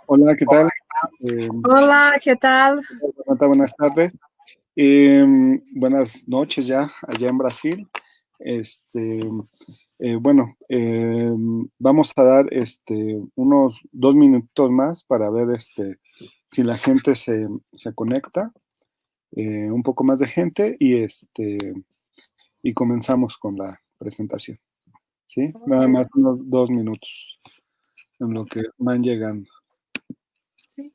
Hola, ¿qué tal? Hola, ¿qué tal? Renata, buenas tardes. Buenas noches ya, allá en Brasil. Este, bueno, vamos a dar unos 2 minutos más para ver si la gente se conecta, un poco más de gente y comenzamos con la presentación. ¿Sí? Nada Ok, más unos 2 minutos en lo que van llegando. sí.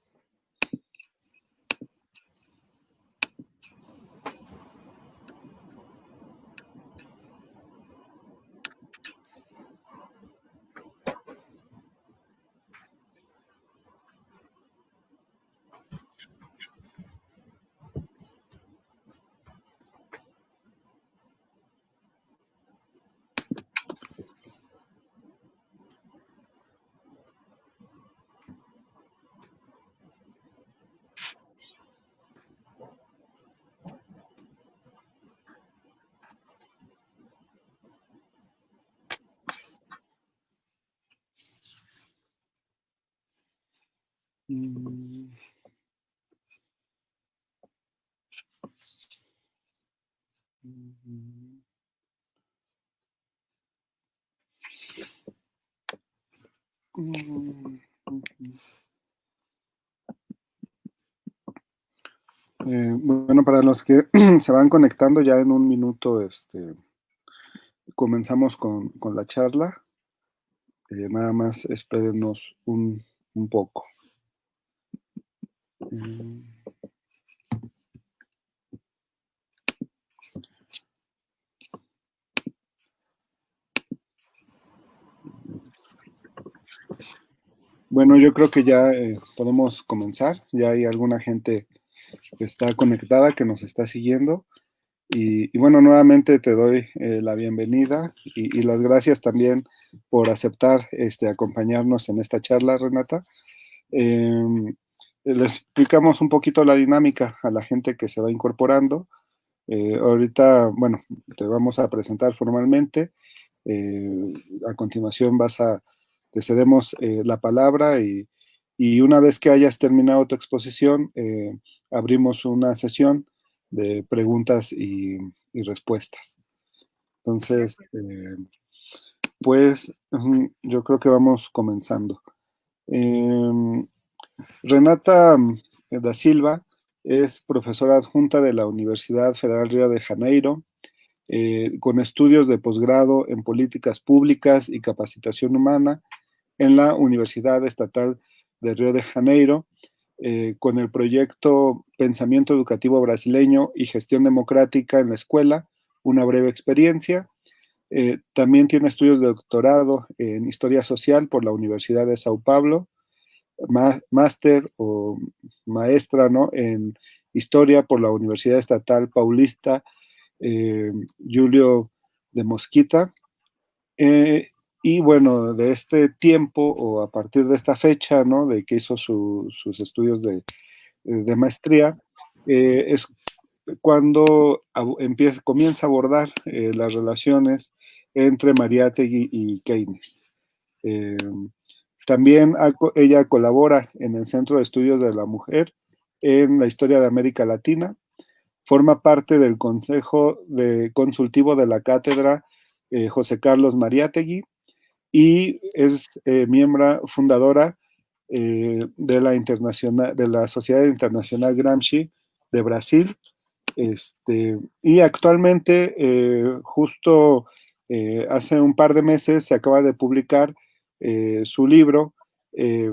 Mm, mm, mm, mm. Bueno, para los que se van conectando ya en un minuto, comenzamos con la charla. Nada más espérenos un poco. Mm, Bueno, yo creo que ya podemos comenzar. Ya hay alguna gente que está conectada, que nos está siguiendo. Y bueno, nuevamente te doy la bienvenida y las gracias también por aceptar acompañarnos en esta charla, Renata. Eh, Les explicamos un poquito la dinámica a la gente que se va incorporando. Ahorita, bueno, te vamos a presentar formalmente. Eh, a continuación te cedemos la palabra y una vez que hayas terminado tu exposición, abrimos una sesión de preguntas y respuestas. Entonces, pues yo creo que vamos comenzando. Eh, Renata da Silva es profesora adjunta de la Universidad Federal Río de Janeiro, con estudios de posgrado en políticas públicas y capacitación humana en la Universidad Estatal de Río de Janeiro, con el proyecto Pensamiento Educativo Brasileño y Gestión Democrática en la Escuela, una breve experiencia. También tiene estudios de doctorado en Historia Social por la Universidad de Sao Paulo, máster o maestra, ¿no?, en Historia por la Universidad Estatal Paulista Julio de Mosquita. Eh, y bueno, de este tiempo o a partir de esta fecha, ¿no?, de que hizo sus estudios de maestría, es cuando comienza a abordar las relaciones entre Mariátegui y Keynes. Eh, También ella colabora en el Centro de Estudios de la Mujer en la Historia de América Latina. Forma parte del Consejo Consultivo de la Cátedra José Carlos Mariátegui y es miembro fundadora de la Sociedad Internacional Gramsci de Brasil. Y actualmente, justo hace un par de meses, se acaba de publicar su libro eh,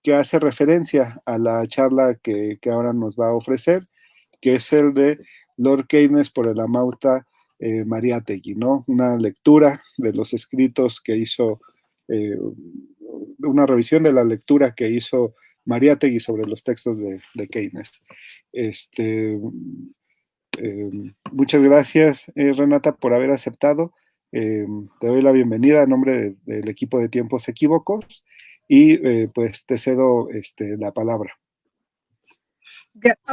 que hace referencia a la charla que ahora nos va a ofrecer, que es el de Lord Keynes por el Amauta Mariátegui, ¿no? Una lectura de los escritos que hizo, una revisión de la lectura que hizo Mariátegui sobre los textos de Keynes. Este, Muchas gracias, Renata, por haber aceptado. Te doy la bienvenida en nombre del equipo de Tiempos Equívocos y pues te cedo la palabra.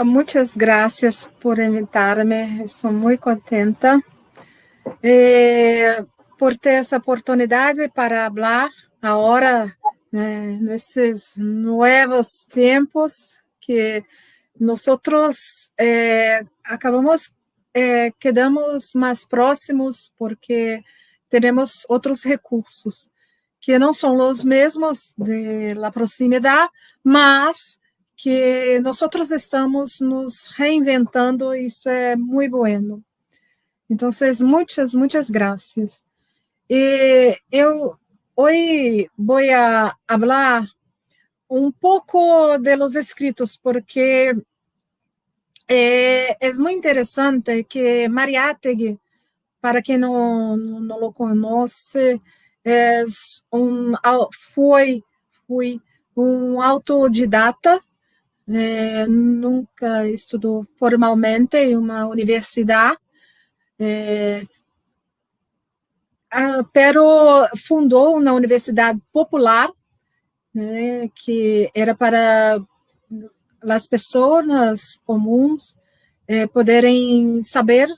Muchas gracias por invitarme. Estou muito contenta por ter essa oportunidade para falar agora nesses novos tempos que nós acabamos quedamos mais próximos porque temos outros recursos que não são os mesmos de la proximidade, mas que nós estamos nos reinventando, e isso é muito bueno. Então, muitas graças. E eu hoje vou falar um pouco de los escritos, porque é muito interessante que Mariátegui, para quem não o conhece, foi um autodidata, nunca estudou formalmente em uma universidade, pero fundou uma universidade popular, que era para as pessoas comuns poderem saber,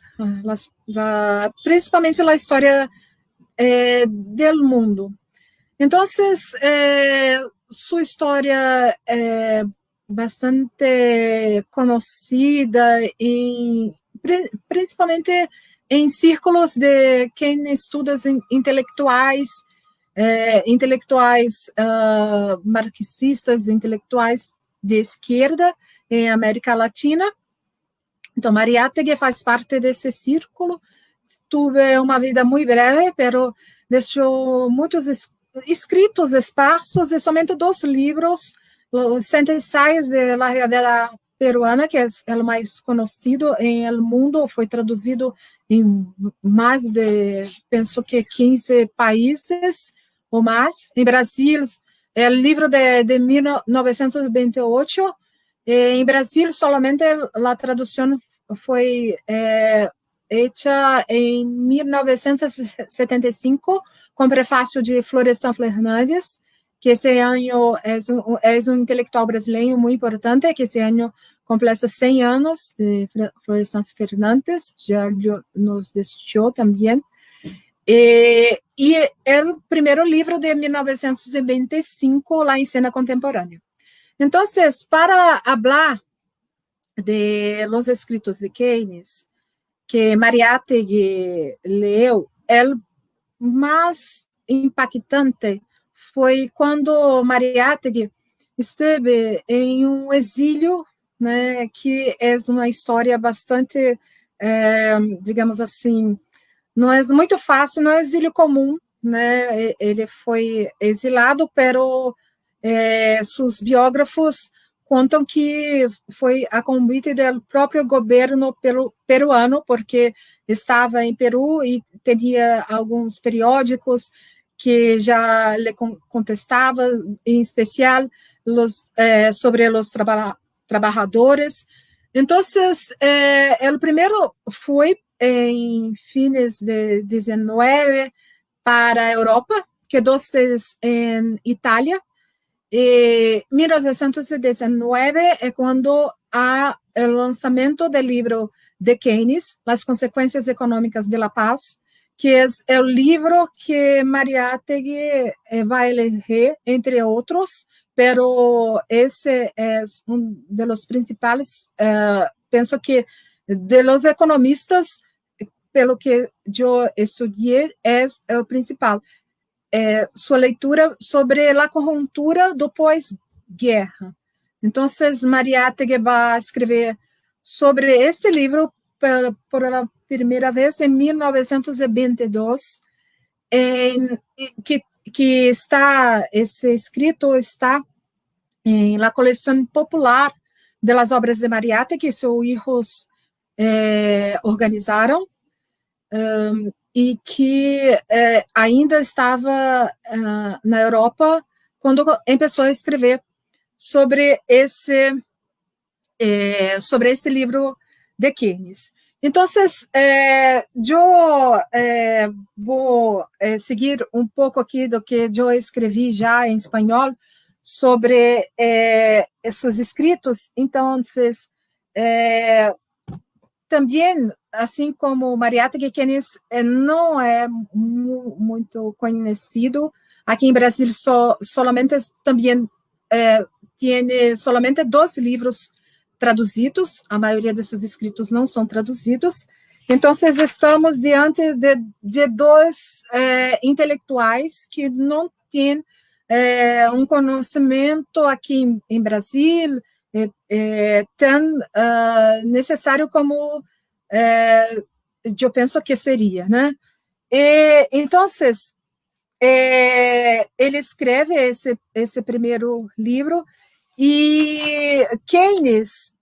principalmente a história do mundo. Então, sua história é bastante conhecida, principalmente em círculos de quem estuda intelectuais, marxistas, intelectuais de esquerda em América Latina. Então, Mariátegui faz parte desse círculo. Tive uma vida muito breve, pero deixou muitos escritos esparsos e somente 2 livros, os 100 ensaios de la realidad peruana, que é o mais conhecido em el mundo, foi traduzido em mais de, penso que 15 países ou mais. Em Brasil, é o livro de 1928. Em Brasil, solamente a tradução foi hecha em 1975, com prefácio de Florestan Fernandes, que esse ano é um intelectual brasileiro muito importante, que esse ano completa 100 anos de Florestan Fernandes, já nos deixou também. E é o primeiro livro de 1925, lá em cena contemporânea. Então, para falar de los escritos de Keynes, que Mariátegui leu, o mais impactante foi quando Mariátegui esteve em um exílio, que é uma história bastante, digamos assim, não é muito fácil, não é um exílio comum, ele foi exilado, pero seus biógrafos contam que foi a convite do próprio governo peruano, porque estava em Peru e teria alguns periódicos que já lhe contestavam, em especial sobre os trabalhadores. Então, o primeiro foi em fins de 19 para a Europa, quedou-se em Itália. E 1919 é quando há o lançamento do livro de Keynes, As Consequências Econômicas de la Paz, que é o livro que Mariátegui vai ler, entre outros, pero esse é um dos principais, penso que de los economistas, pelo que eu estudei, é o principal. Sua leitura sobre a conjuntura do pós-guerra. Então, Mariátegui vai escrever sobre esse livro por a primeira vez em 1922, que está, esse escrito está em la coleção popular de las obras de Mariátegui, que seus filhos organizaram, e que ainda estava na Europa quando começou a escrever sobre esse livro de Keynes. Então, eu vou seguir um pouco aqui do que eu escrevi já em espanhol sobre esses escritos. Então, também, assim como Mariátegui, Keynes não é muito conhecido, Aqui em Brasil solamente também tem solamente 2 livros traduzidos, a maioria de seus escritos não são traduzidos. Então, estamos diante de 2 intelectuais que não têm um conhecimento aqui em Brasil tão necessário como eu penso que seria, né? Então, ele escreve esse primeiro livro e Keynes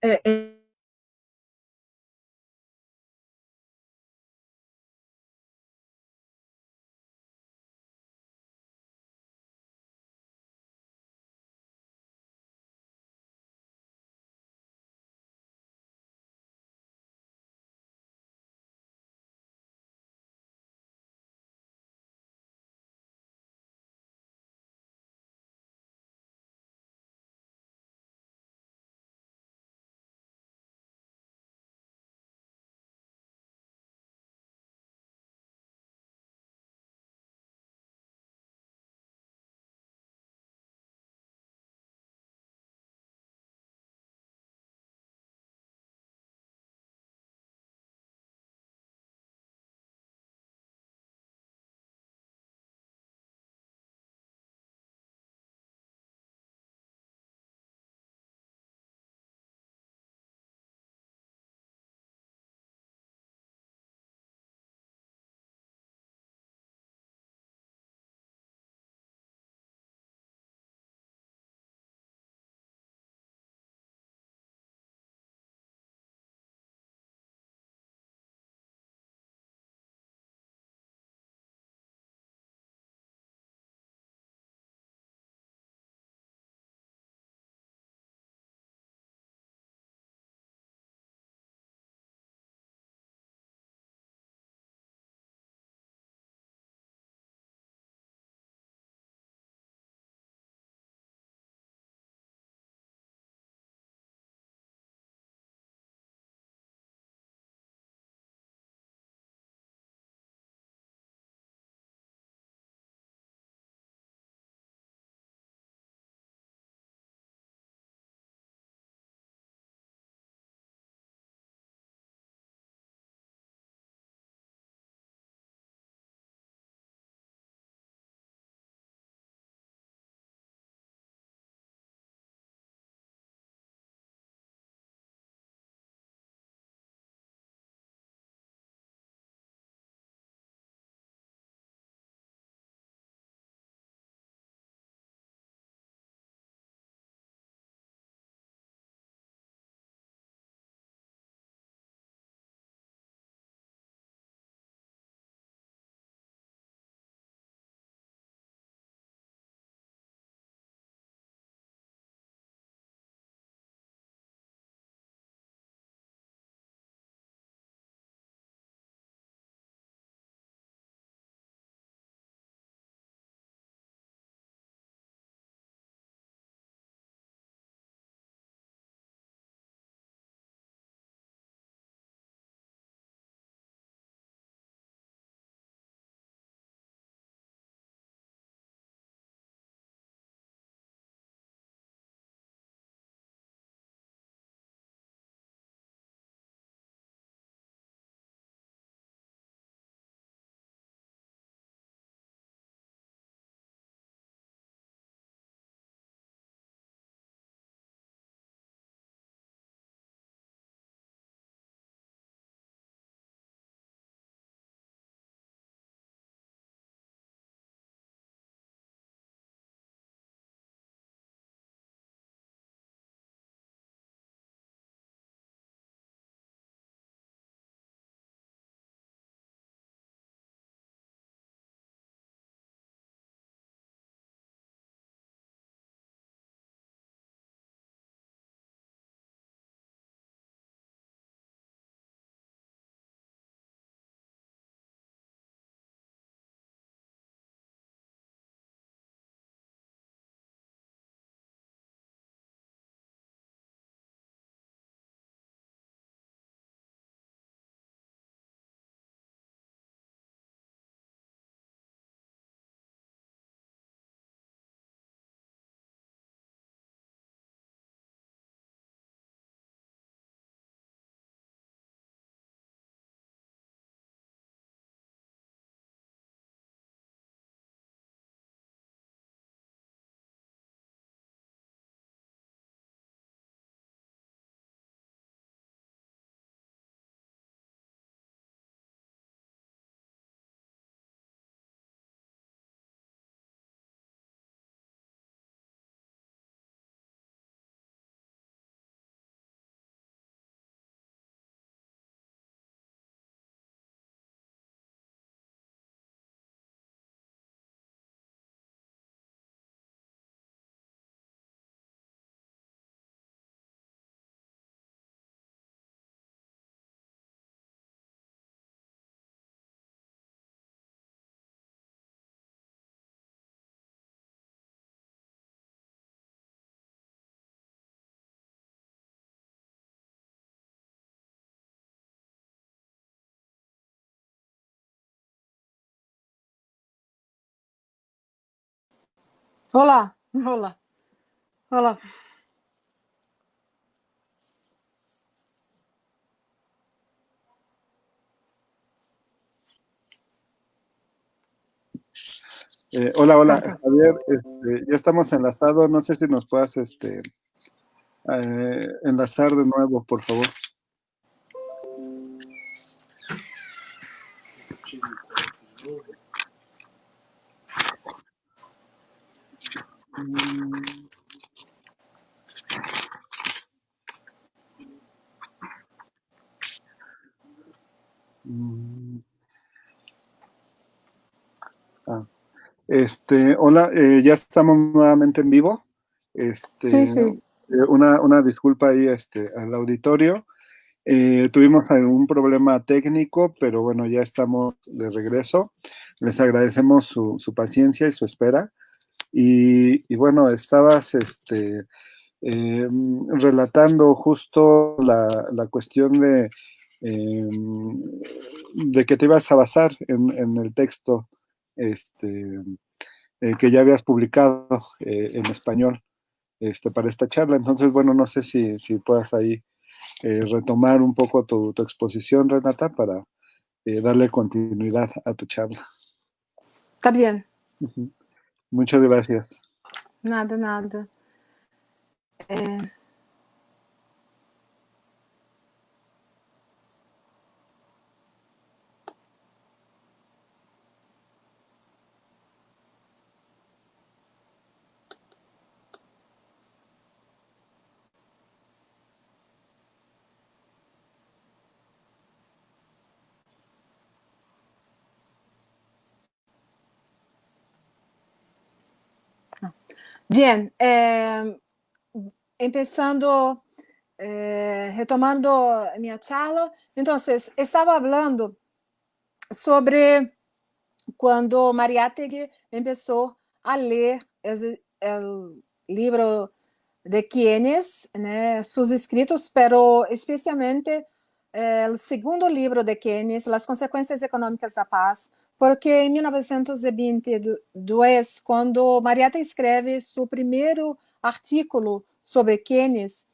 Olá, olá, olá. Hola, Ah, hola, tá. Javier, ya estamos enlazados, no sé si nos puedas enlazar de nuevo, por favor. Mm, ah, hola, ya estamos nuevamente en vivo. Sim, sim. Una disculpa ahí al auditorio. Tuvimos algún problema técnico, pero bueno, ya estamos de regreso. Les agradecemos su paciencia y su espera. Y bueno, estabas relatando justo la cuestión eh, de que te ibas a basar en el texto que ya habías publicado en español para esta charla. Entonces, bueno, no sé si puedas ahí retomar un poco tu exposición, Renata, para darle continuidad a tu charla. Tá bem. Ujú. Muchas gracias. Nada, nada. Bien, empezando, retomando minha charla, então, estava falando sobre quando Mariátegui começou a ler o livro de Keynes, né, seus escritos, pero especialmente o segundo livro de Keynes, As Consequências Econômicas da Paz, porque em 1922, quando Mariátegui escreve seu primeiro artículo sobre Keynes,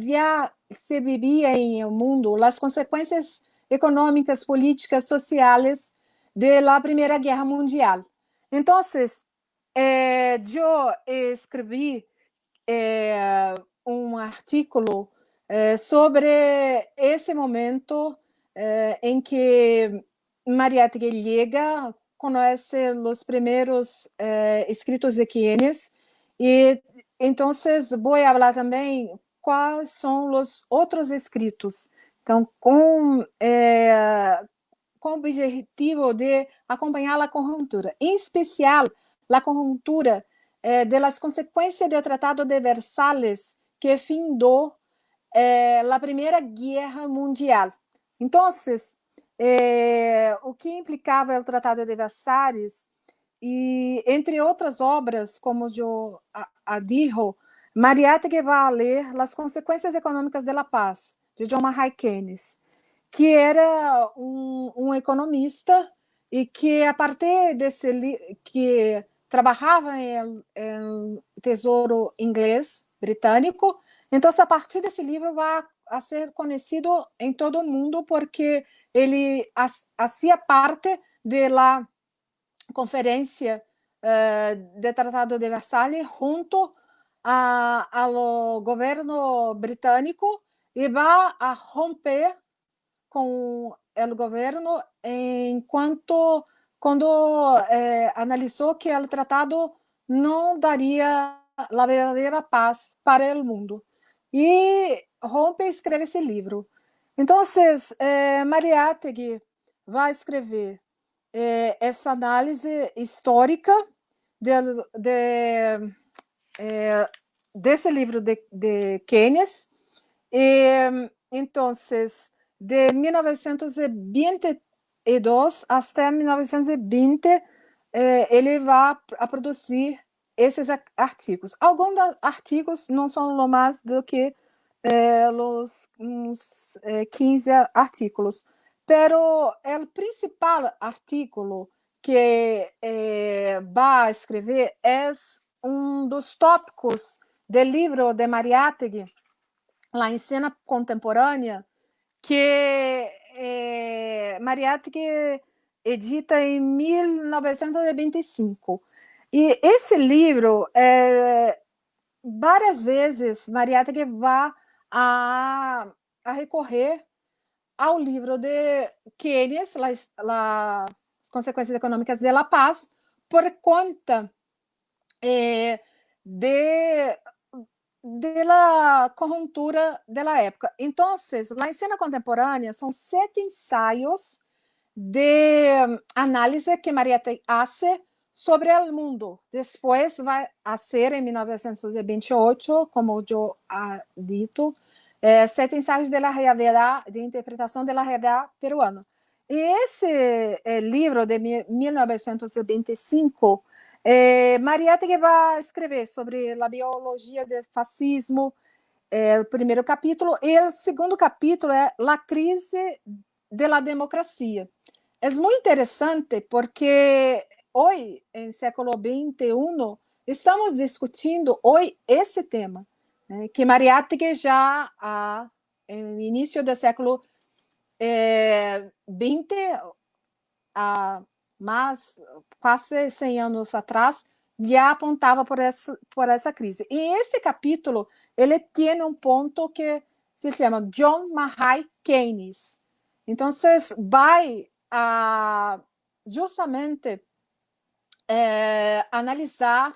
já se vivia em o mundo as consequências econômicas, políticas, sociais da Primeira Guerra Mundial. Então, eu escrevi um artículo sobre esse momento em que Mariátegui chega, conhece os primeiros escritos de Keynes e então vou falar também quais são os outros escritos. Então, com o objetivo de acompanhar a conjuntura, em especial a conjuntura de las consequências do Tratado de Versalhes, que findou a Primeira Guerra Mundial. Então, o que implicava o Tratado de Versalhes, e entre outras obras, como eu digo, Mariátegui vai ler As Consequências Econômicas da Paz, de John Mackay Keynes, que era um economista e que, a partir desse que trabalhava em Tesouro Inglês Britânico, então, a partir desse livro vai a ser conhecido em todo o mundo porque ele fazia parte da conferência de Tratado de Versalhes junto ao governo britânico e vai a romper com o governo enquanto quando analisou que o tratado não daria a verdadeira paz para o mundo. E rompe e escreve esse livro. Então, Mariátegui vai escrever essa análise histórica desse livro de Keynes. E, então, de 1922 até 1920, ele vai a produzir esses artigos. Alguns artigos não são mais do que uns 15 artículos, pero o principal artículo que va a escrever é um dos tópicos do livro de Mariátegui, lá em Cena Contemporânea, que Mariátegui edita em 1925. E esse livro, várias vezes, Mariátegui vai a recorrer ao livro de Keynes, As Consequências Econômicas de la Paz, por conta de la conjuntura de la época. Então, lá em Cena Contemporânea, são 7 ensaios de análise que Mariátegui hace sobre o mundo. Depois vai a ser, em 1928, como eu dito, 7 ensaios de la realidad, de interpretação da realidade peruana. E esse livro de 1925, Mariátegui vai escrever sobre a biologia do fascismo, o primeiro capítulo, e o segundo capítulo é a crise da democracia. É muito interessante porque hoje, em século XXI, estamos discutindo hoje esse tema, né, que Mariátegui já no início do século XX, mas quase 100 anos atrás, já apontava por essa crise. E esse capítulo, ele tem um ponto que se chama John Mackay Keynes. Então, vai justamente analisar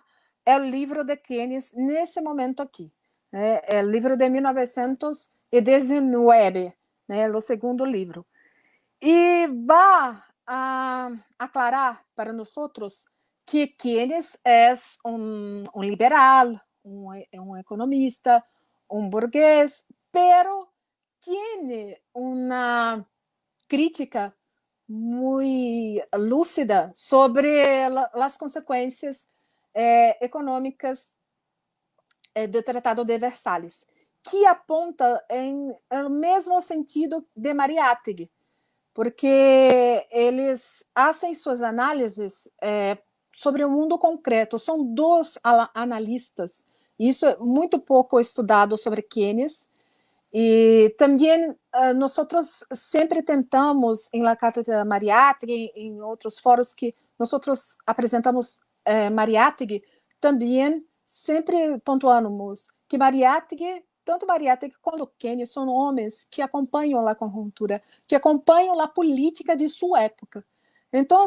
o livro de Keynes nesse momento aqui. É o livro de 1919, né, o segundo livro. E vai aclarar para nós que Keynes é um liberal, um economista, um burguês, pero tem uma crítica muito lúcida sobre as consequências econômicas do Tratado de Versalhes, que aponta em o mesmo sentido de Mariátegui, porque eles fazem suas análises sobre o mundo concreto. São 2 analistas. Isso é muito pouco estudado sobre Keynes. E também nós sempre tentamos, em La Cátedra Mariátegui, em outros fóruns que nós apresentamos Mariátegui, também sempre pontuamos que tanto Mariátegui quanto Keynes são homens que acompanham a conjuntura, que acompanham a política de sua época. Então,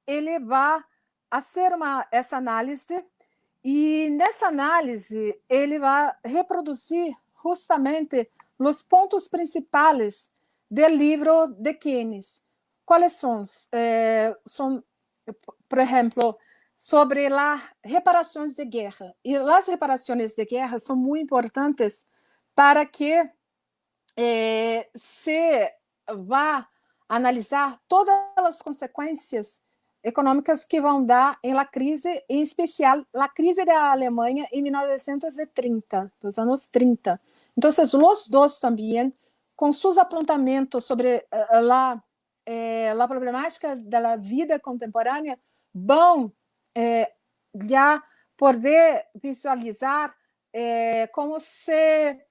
ele vai fazer essa análise, e nessa análise ele vai reproduzir justamente os pontos principais do livro de Keynes. Quais são? São, por exemplo, sobre as reparações de guerra. E as reparações de guerra são muito importantes para que se vá analisar todas as consequências econômicas que vão dar em la crise, em especial a crise da Alemanha em 1930, dos anos 30. Então, os dois também, com seus apontamentos sobre a problemática da vida contemporânea, vão já poder visualizar como se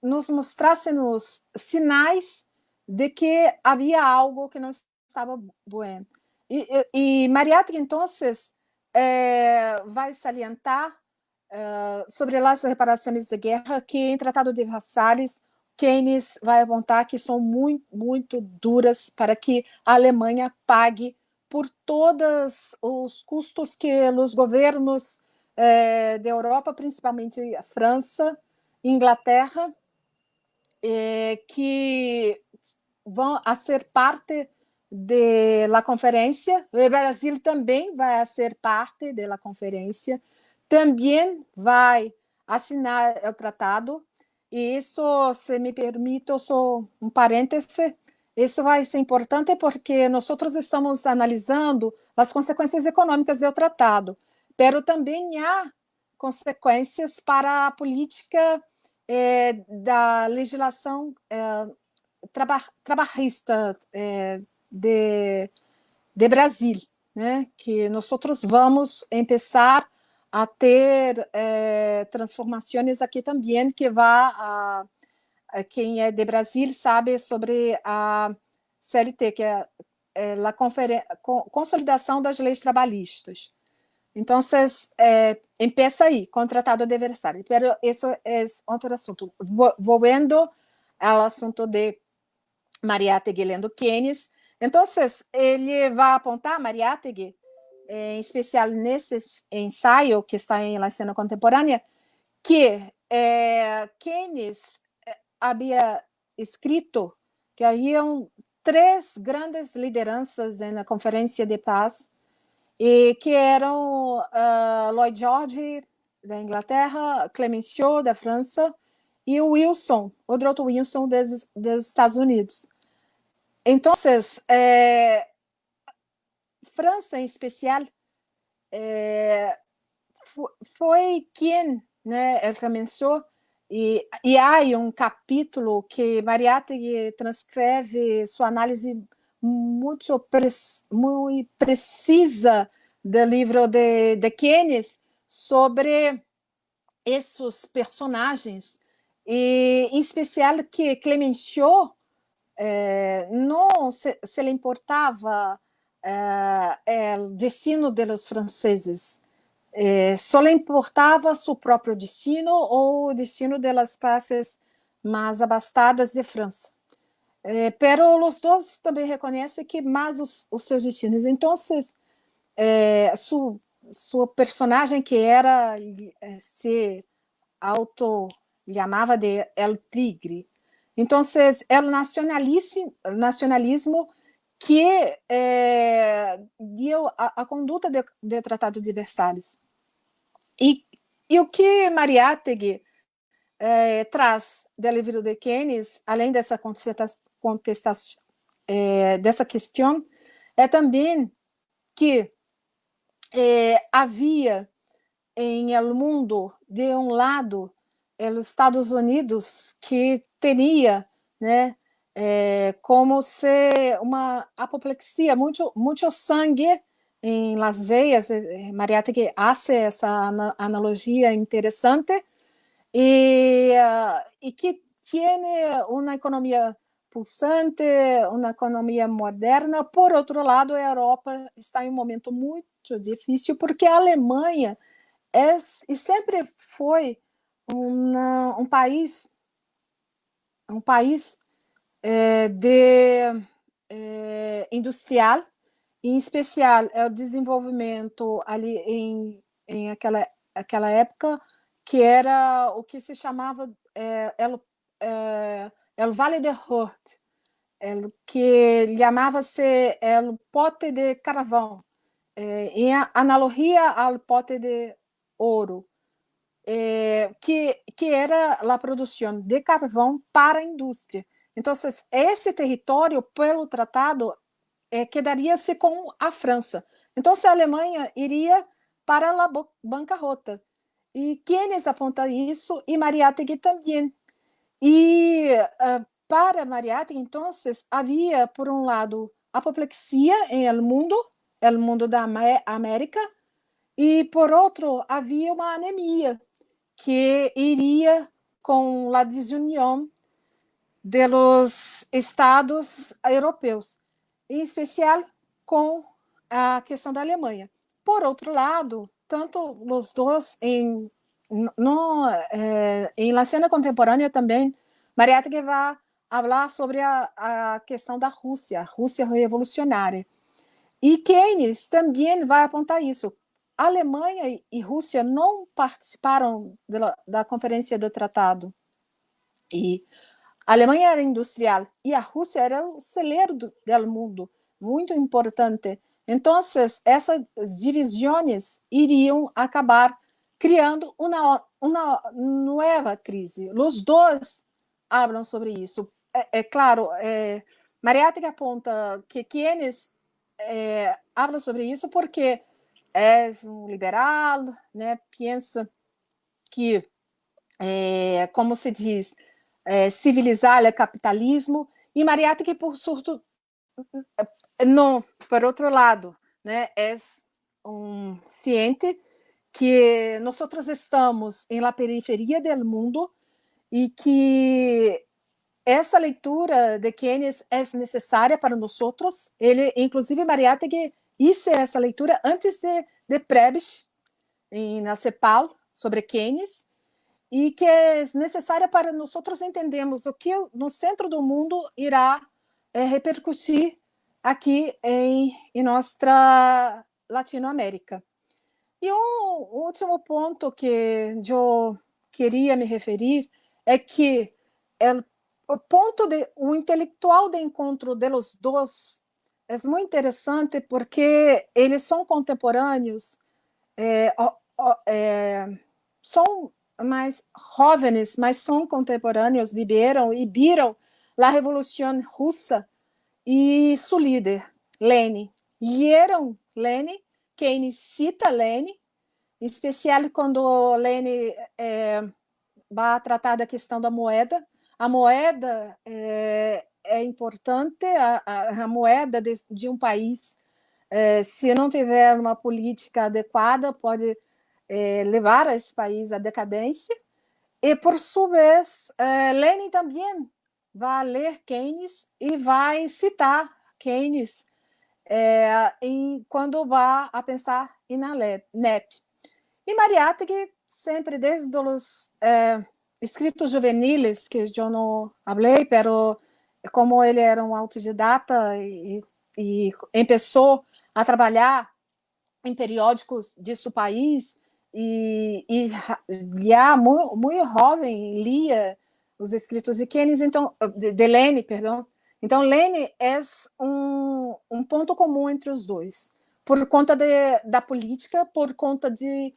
nos mostrassem os sinais de que havia algo que não estava bem. E Mariátegui, então, vai salientar sobre as reparações de guerra que, em Tratado de Versalhes, Keynes vai apontar que são muito, muito duras para que a Alemanha pague por todos os custos que os governos da Europa, principalmente a França, Inglaterra, que vão a ser parte da conferência. O Brasil também vai ser parte da conferência, também vai assinar o tratado. E isso, se me permite, só um parêntese, isso vai ser importante porque nós estamos analisando as consequências econômicas do tratado, mas também há consequências para a política da legislação trabalhista de Brasil, né? Que nós vamos começar a ter transformações aqui também, que vai quem é de Brasil sabe sobre a CLT, que é a consolidação das leis trabalhistas. Então, empieza aí, com o Tratado de Versalhes. Pero isso é outro assunto. Voltando ao assunto de Mariátegui lendo Keynes. Então, ele vai apontar Mariátegui, em especial nesse ensaio que está em La Cena Contemporânea, que Keynes havia escrito que haviam 3 grandes lideranças na Conferência de Paz, e que eram Lloyd George, da Inglaterra, Clemenceau, da França, e o Wilson, Woodrow Wilson, dos Estados Unidos. Então, França, em especial, foi quem, né, Clemenceau, e há um capítulo que Mariátegui transcreve sua análise muito precisa do livro de Keynes sobre esses personagens, e em especial que Clemenceau não se lhe importava o destino dos franceses, só lhe importava seu próprio destino ou o destino das classes mais abastadas de França. Pero os dois também reconhecem que mais os seus destinos. Então, sua personagem, que era se auto chamava de El Tigre. Então, é o nacionalismo que deu a conduta do Tratado de Versalhes. E o que Mariátegui traz do livro de Keynes, além dessa contestação, dessa questão, é também que havia em el mundo, de um lado, os Estados Unidos, que teria, né, como se uma apoplexia, muito sangue em las veias. Mariátegui faz essa analogia interessante, e que tem uma economia pulsante, uma economia moderna. Por outro lado, a Europa está em um momento muito difícil, porque a Alemanha e sempre foi um país industrial, em especial o desenvolvimento ali em aquela época, que era o que se chamava o Vale de Ruhr, que chamava-se o pote de carvão, em analogia ao pote de ouro, que era a produção de carvão para a indústria. Então, esse território, pelo tratado, quedaria-se com a França. Então, a Alemanha iria para a bancarrota. E Keynes aponta isso, e Mariátegui também. E para Mariátegui, então, havia, por um lado, apoplexia em el mundo da América, e, por outro, havia uma anemia que iria com a desunião dos estados europeus, em especial com a questão da Alemanha. Por outro lado, tanto os dois em La Cena Contemporânea também, Mariátegui vai falar sobre a questão da Rússia, a Rússia revolucionária. E Keynes também vai apontar isso. A Alemanha e Rússia não participaram da Conferência do Tratado. E a Alemanha era industrial e a Rússia era o celeiro do mundo, muito importante. Então, essas divisões iriam acabar criando uma nova crise. Os dois falam sobre isso. Claro, Mariátegui aponta que Keynes fala sobre isso porque é um liberal, né? Pensa que, como se diz, civilizar é capitalismo, e Mariátegui, por surto, Não, por outro lado, né, é um ciente que nós estamos em la periferia do mundo e que essa leitura de Keynes é necessária para nós. Ele, inclusive, Mariátegui, hizo essa leitura antes de Prebisch, na CEPAL, sobre Keynes, e que é necessária para nós entendermos o que no centro do mundo irá repercutir aqui em nossa Latinoamérica. E um último ponto que eu queria me referir é que o intelectual de encontro dos dois é muito interessante porque eles são contemporâneos, são mais jovens, mas são contemporâneos, viveram e viram a Revolução Russa e seu líder, Lenin. Leram Lenin, Keynes cita Lenin, em especial quando Lenin vai tratar da questão da moeda. A moeda é importante, a moeda de um país, se não tiver uma política adequada, pode levar esse país à decadência. E, por sua vez, Lenin também vai ler Keynes e vai citar Keynes quando vai a pensar na NEP. E Mariátegui, sempre desde os escritos juveniles, que eu não falei, pero como ele era um autodidata e começou a trabalhar em periódicos de seu país, e já muito jovem lia os escritos de Keynes, então, de Lenin, perdão. Então, Lenin é um ponto comum entre os dois, por conta da política, por conta de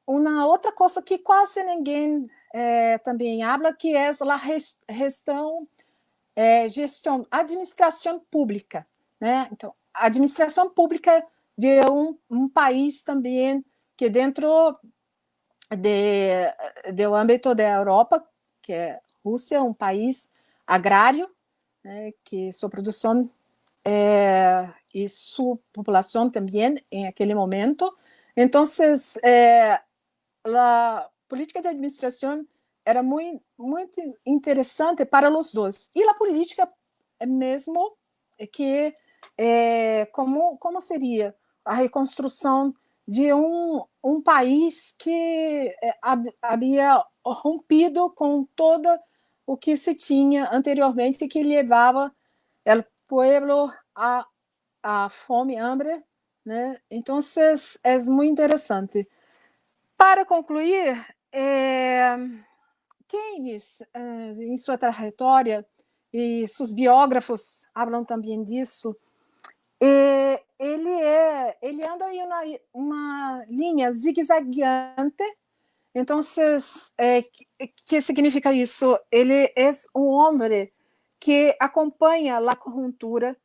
uma outra coisa que quase ninguém também habla, que é a gestão, administração pública, né? Então, a administração pública de um país também que dentro do âmbito da Europa, que é Rússia, um país agrário, né, que sua produção e sua população também em aquele momento. Então, a política de administração era muito, muito interessante para os dois. E a política mesmo que como seria a reconstrução de um país que havia rompido com todo o que se tinha anteriormente, que levava o povo a fome, hambre, né? Então, é muito interessante. Para concluir, Keynes, em sua trajetória, e seus biógrafos falam também disso, ele anda em uma linha zigue-zagueante. Então, que significa isso? Ele é um homem que acompanha a conjuntura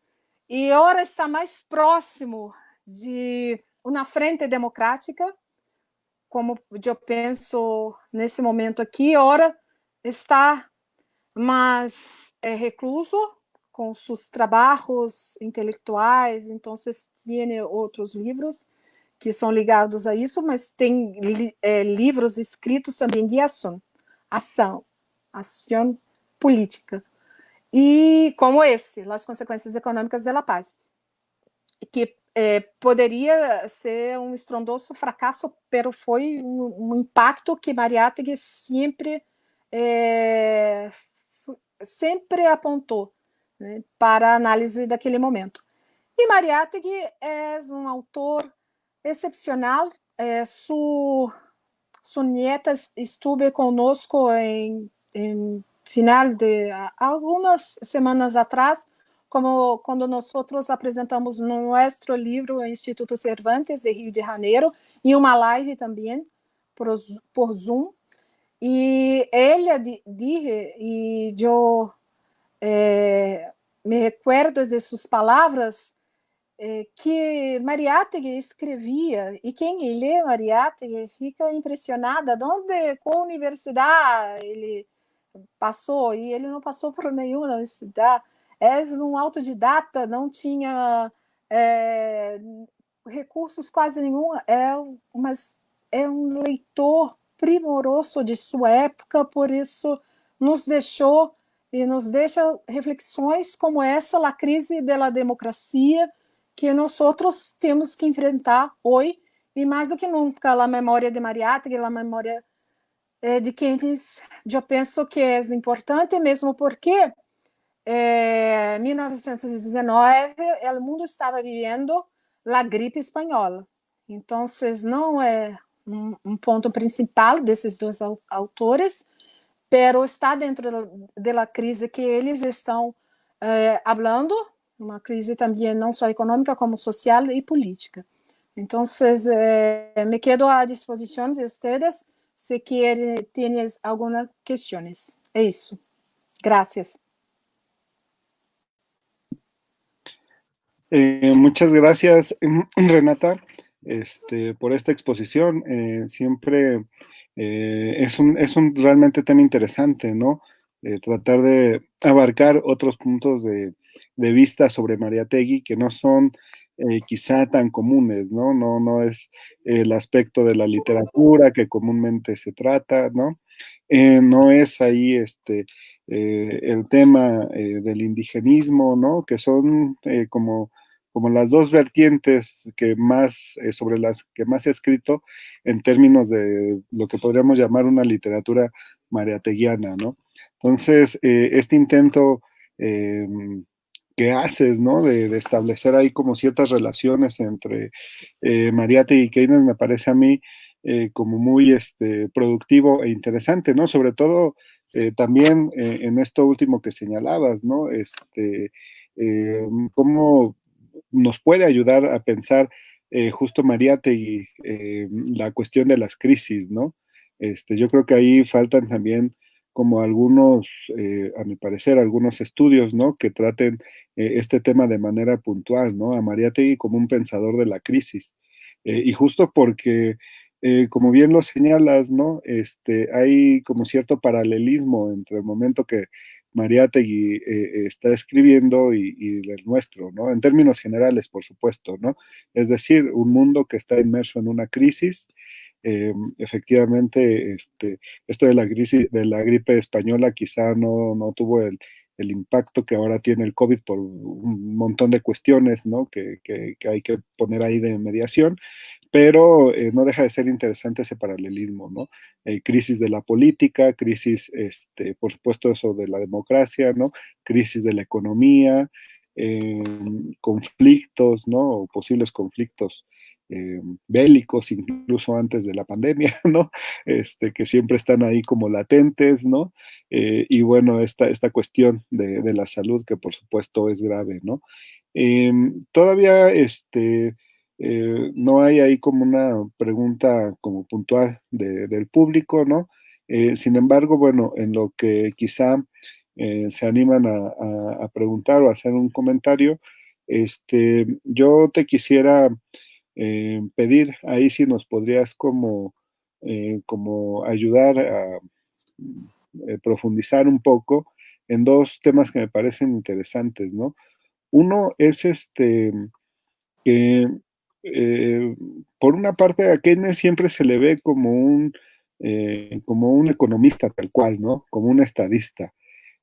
e ora está mais próximo de uma frente democrática, como eu penso nesse momento aqui, ora está mais recluso com seus trabalhos intelectuais, então tem outros livros que são ligados a isso, mas tem livros escritos também de ação política, e como esse, As Consequências Econômicas da Paz, que poderia ser um estrondoso fracasso, pero foi um impacto que Mariátegui sempre apontou, né, para a análise daquele momento. E Mariátegui é um autor excepcional. Sua nieta esteve conosco em final de algumas semanas atrás, como quando nós apresentamos nosso livro no Instituto Cervantes de Rio de Janeiro, e uma live também por Zoom. E ela disse, e eu me recuerdo de suas palavras, que Mariátegui escrevia, e quem lê Mariátegui fica impressionada de qual universidade ele passou, e ele não passou por nenhuma universidade, é um autodidata, não tinha recursos quase nenhum, mas é um leitor primoroso de sua época, por isso nos deixou e nos deixa reflexões como essa, a crise da democracia, que nós outros temos que enfrentar hoje, e mais do que nunca, a memória de Mariátegui, a memória de Keynes, eu penso que é importante mesmo porque em 1919 o mundo estava vivendo a gripe espanhola. Então, não é um ponto principal desses dois autores, pero está dentro da crise que eles estão falando, uma crise também não só econômica, como social e política. Então, me quedo à disposição de vocês se querem ter algumas questões. É isso. Graças. Muchas gracias, Renata, por esta exposición. Siempre es un realmente tema interesante, ¿no? Tratar de abarcar otros puntos de vista sobre Mariátegui que no son quizá tan comunes, ¿no? No es el aspecto de la literatura que comúnmente se trata, ¿no? No es ahí el tema del indigenismo, ¿no? Que son como las dos vertientes que más, sobre las que más he escrito en términos de lo que podríamos llamar una literatura mariateguiana, ¿no? Entonces, este intento que haces, ¿no? De establecer ahí como ciertas relaciones entre Mariátegui y Keynes me parece a mí como muy productivo e interesante, ¿no? Sobre todo también en esto último que señalabas, ¿no? Cómo nos puede ayudar a pensar justo Mariátegui la cuestión de las crisis, ¿no? Yo creo que ahí faltan también como algunos, a mi parecer, algunos estudios, ¿no? Que traten este tema de manera puntual, ¿no? A Mariátegui como un pensador de la crisis. Y justo porque, como bien lo señalas, ¿no? Hay como cierto paralelismo entre el momento que Mariátegui está escribiendo y el nuestro, ¿no? En términos generales, por supuesto, ¿no? Es decir, un mundo que está inmerso en una crisis. Efectivamente, esto de la crisis de la gripe española quizá no tuvo el impacto que ahora tiene el COVID por un montón de cuestiones, ¿no? Que hay que poner ahí de mediación, pero no deja de ser interesante ese paralelismo, ¿no? Crisis de la política, crisis, por supuesto, eso de la democracia, ¿no? Crisis de la economía, conflictos, ¿no? O posibles conflictos bélicos, incluso antes de la pandemia, ¿no? Que siempre están ahí como latentes, ¿no? Y bueno, esta cuestión de la salud, que por supuesto es grave, ¿no? Todavía, no hay ahí como una pregunta como puntual del público, ¿no? Sin embargo, bueno, en lo que quizá se animan a preguntar o a hacer un comentario, yo te quisiera pedir ahí si nos podrías como ayudar a profundizar un poco en dos temas que me parecen interesantes, ¿no? Uno es que por una parte a Keynes siempre se le ve como un economista tal cual, ¿no? Como un estadista.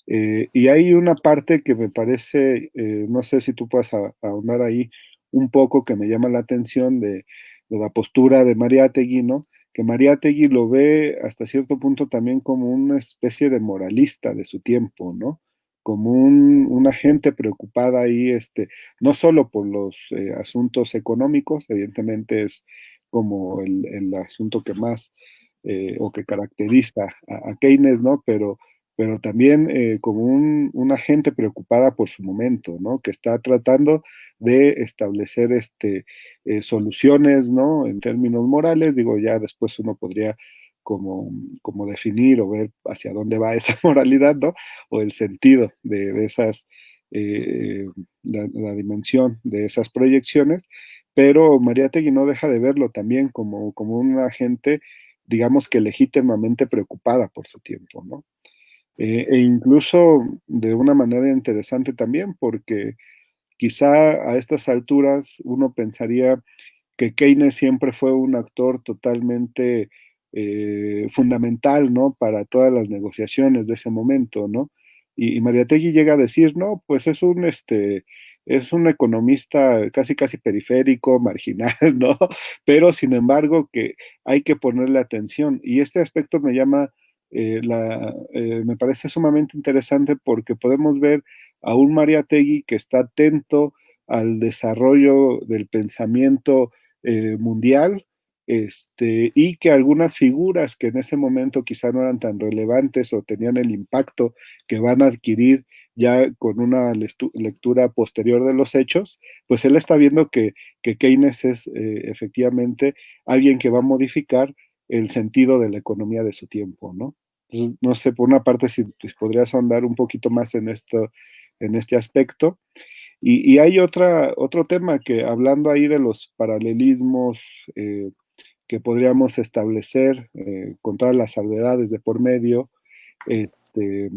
Y hay una parte que me parece, no sé si tú puedes ahondar ahí un poco, que me llama la atención de la postura de Mariátegui, ¿no? Que Mariátegui lo ve hasta cierto punto también como una especie de moralista de su tiempo, ¿no? Como una gente preocupada ahí, no solo por los asuntos económicos, evidentemente es como el asunto que más o que caracteriza a Keynes, ¿no? Pero también como una gente preocupada por su momento, ¿no? Que está tratando de establecer soluciones, ¿no? En términos morales, digo, ya después uno podría como definir o ver hacia dónde va esa moralidad, ¿no? O el sentido de esas, la dimensión de esas proyecciones, pero Mariátegui no deja de verlo también como una gente, digamos que legítimamente preocupada por su tiempo, ¿no? E incluso de una manera interesante también, porque quizá a estas alturas uno pensaría que Keynes siempre fue un actor totalmente fundamental, ¿no? Para todas las negociaciones de ese momento, ¿no? Y Mariátegui llega a decir, no, pues es un economista casi casi periférico, marginal, ¿no? Pero sin embargo que hay que ponerle atención. Y este aspecto me parece sumamente interesante porque podemos ver a un Mariátegui que está atento al desarrollo del pensamiento mundial, y que algunas figuras que en ese momento quizá no eran tan relevantes o tenían el impacto que van a adquirir ya con una lectura posterior de los hechos, pues él está viendo que Keynes es efectivamente alguien que va a modificar el sentido de la economía de su tiempo, ¿no? Entonces, no sé, por una parte, si pues, podrías ahondar un poquito más en este aspecto. Y hay otro tema que hablando ahí de los paralelismos que podríamos establecer con todas las salvedades de por medio, este,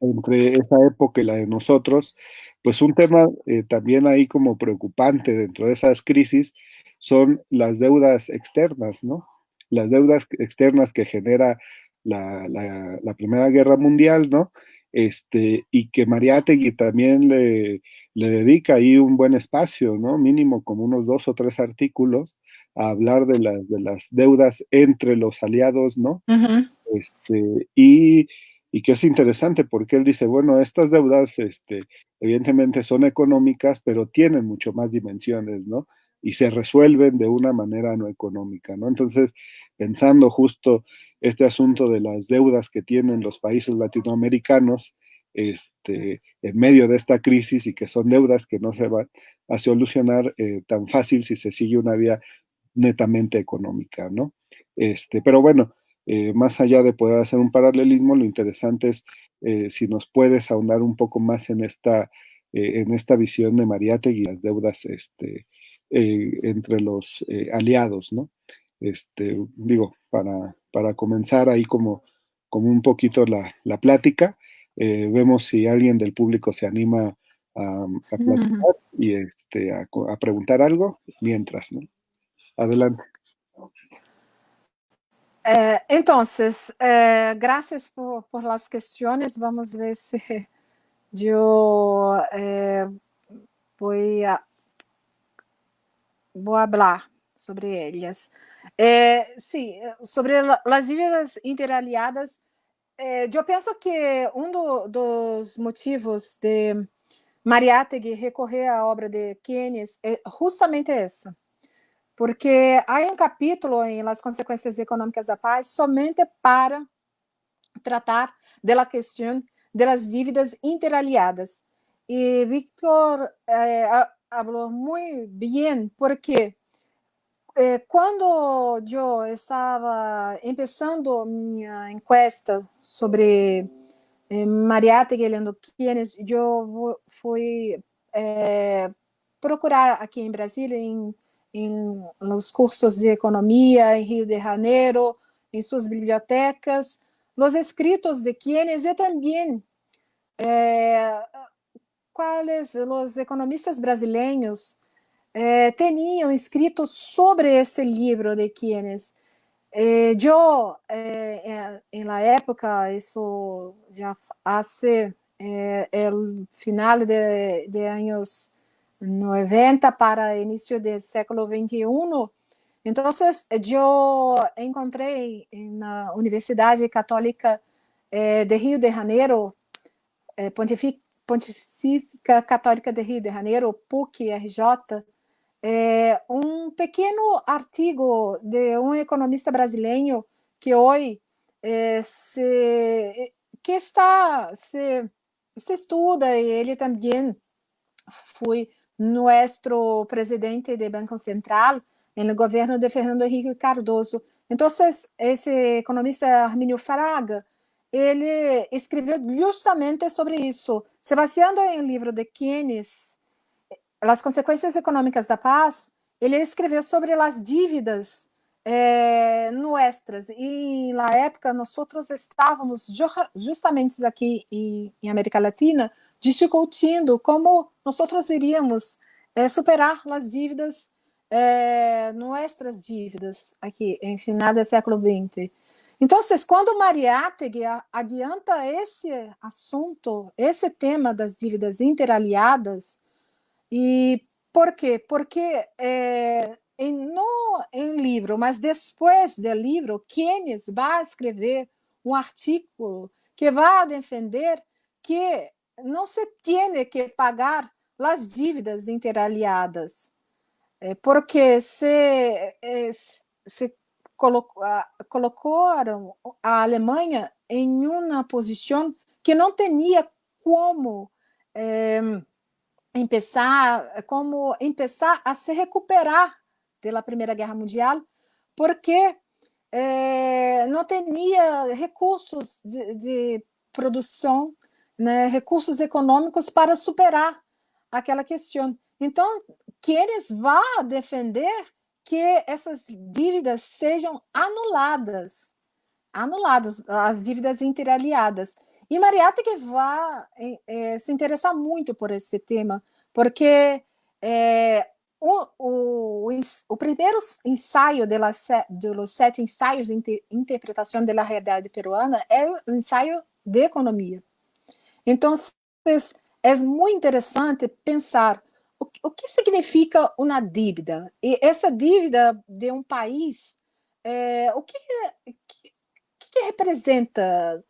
entre esa época y la de nosotros, pues un tema también ahí como preocupante dentro de esas crisis son las deudas externas, ¿no? Las deudas externas que genera la Primera Guerra Mundial, ¿no? Y que Mariátegui también le dedica ahí un buen espacio, ¿no? Mínimo como unos 2 o 3 artículos a hablar de las deudas entre los aliados, ¿no? Este, y, y que es interesante porque él dice, bueno, estas deudas, evidentemente son económicas, pero tienen mucho más dimensiones, ¿no? Y se resuelven de una manera no económica, ¿no? Entonces, pensando justo este asunto de las deudas que tienen los países latinoamericanos, en medio de esta crisis y que son deudas que no se van a solucionar tan fácil si se sigue una vía netamente económica, ¿no? Pero bueno, más allá de poder hacer un paralelismo, lo interesante es si nos puedes ahondar un poco más en esta visión de Mariátegui y las deudas entre los aliados, ¿no? Digo, para comenzar ahí como un poquito la plática, vemos si alguien del público se anima a platicar y a preguntar algo mientras, ¿no? Adelante. Entonces, gracias por las cuestiones. Vamos a ver si yo voy a, voy a hablar sobre ellas. Sí, sobre las dívidas interaliadas, eu penso que dos motivos de Mariátegui recorrer à obra de Keynes é justamente essa, porque há um capítulo em Las Consequências Econômicas da Paz somente para tratar da questão das dívidas interaliadas. E Víctor falou muito bem, porque quando eu estava começando minha encuesta sobre Mariátegui lendo Keynes, eu fui procurar aqui em Brasília, nos cursos de economia em Rio de Janeiro, em suas bibliotecas, os escritos de Keynes e também quais os economistas brasileiros tinham escrito sobre esse livro de Keynes. Eu, em la época, isso já hace el final de anos 90 para início do século XXI. Então, eu encontrei na Universidade Católica de Rio de Janeiro, Pontifícia Católica de Rio de Janeiro, PUC-RJ, um pequeno artigo de um economista brasileiro que hoje se estuda, e ele também foi nosso presidente do Banco Central no governo de Fernando Henrique Cardoso. Então, esse economista Armínio Fraga, ele escreveu justamente sobre isso, se baseando em um livro de Keynes, As Consequências Econômicas da Paz. Ele escreveu sobre as dívidas nuestras, e na época nós estávamos justamente aqui em América Latina discutindo como nós iríamos superar as dívidas, nossas dívidas aqui, em final do século XX. Então, quando Mariátegui adianta esse assunto, esse tema das dívidas interaliadas, e por quê? Porque em livro, mas depois do livro, Keynes vai escrever um artigo que vai defender que não se tem que pagar as dívidas interaliadas, porque se colocaram a Alemanha em uma posição que não tinha como começar a se recuperar da Primeira Guerra Mundial, porque não tinha recursos de produção, né, recursos econômicos para superar aquela questão. Então, Keynes vai defender que essas dívidas sejam anuladas, as dívidas interaliadas. E Mariátegui vai se interessar muito por esse tema, porque o primeiro ensaio dos 7 ensaios de interpretação da realidade peruana é o ensaio de economia. Então, é muito interessante pensar o que significa uma dívida. E essa dívida de um país, o que representa?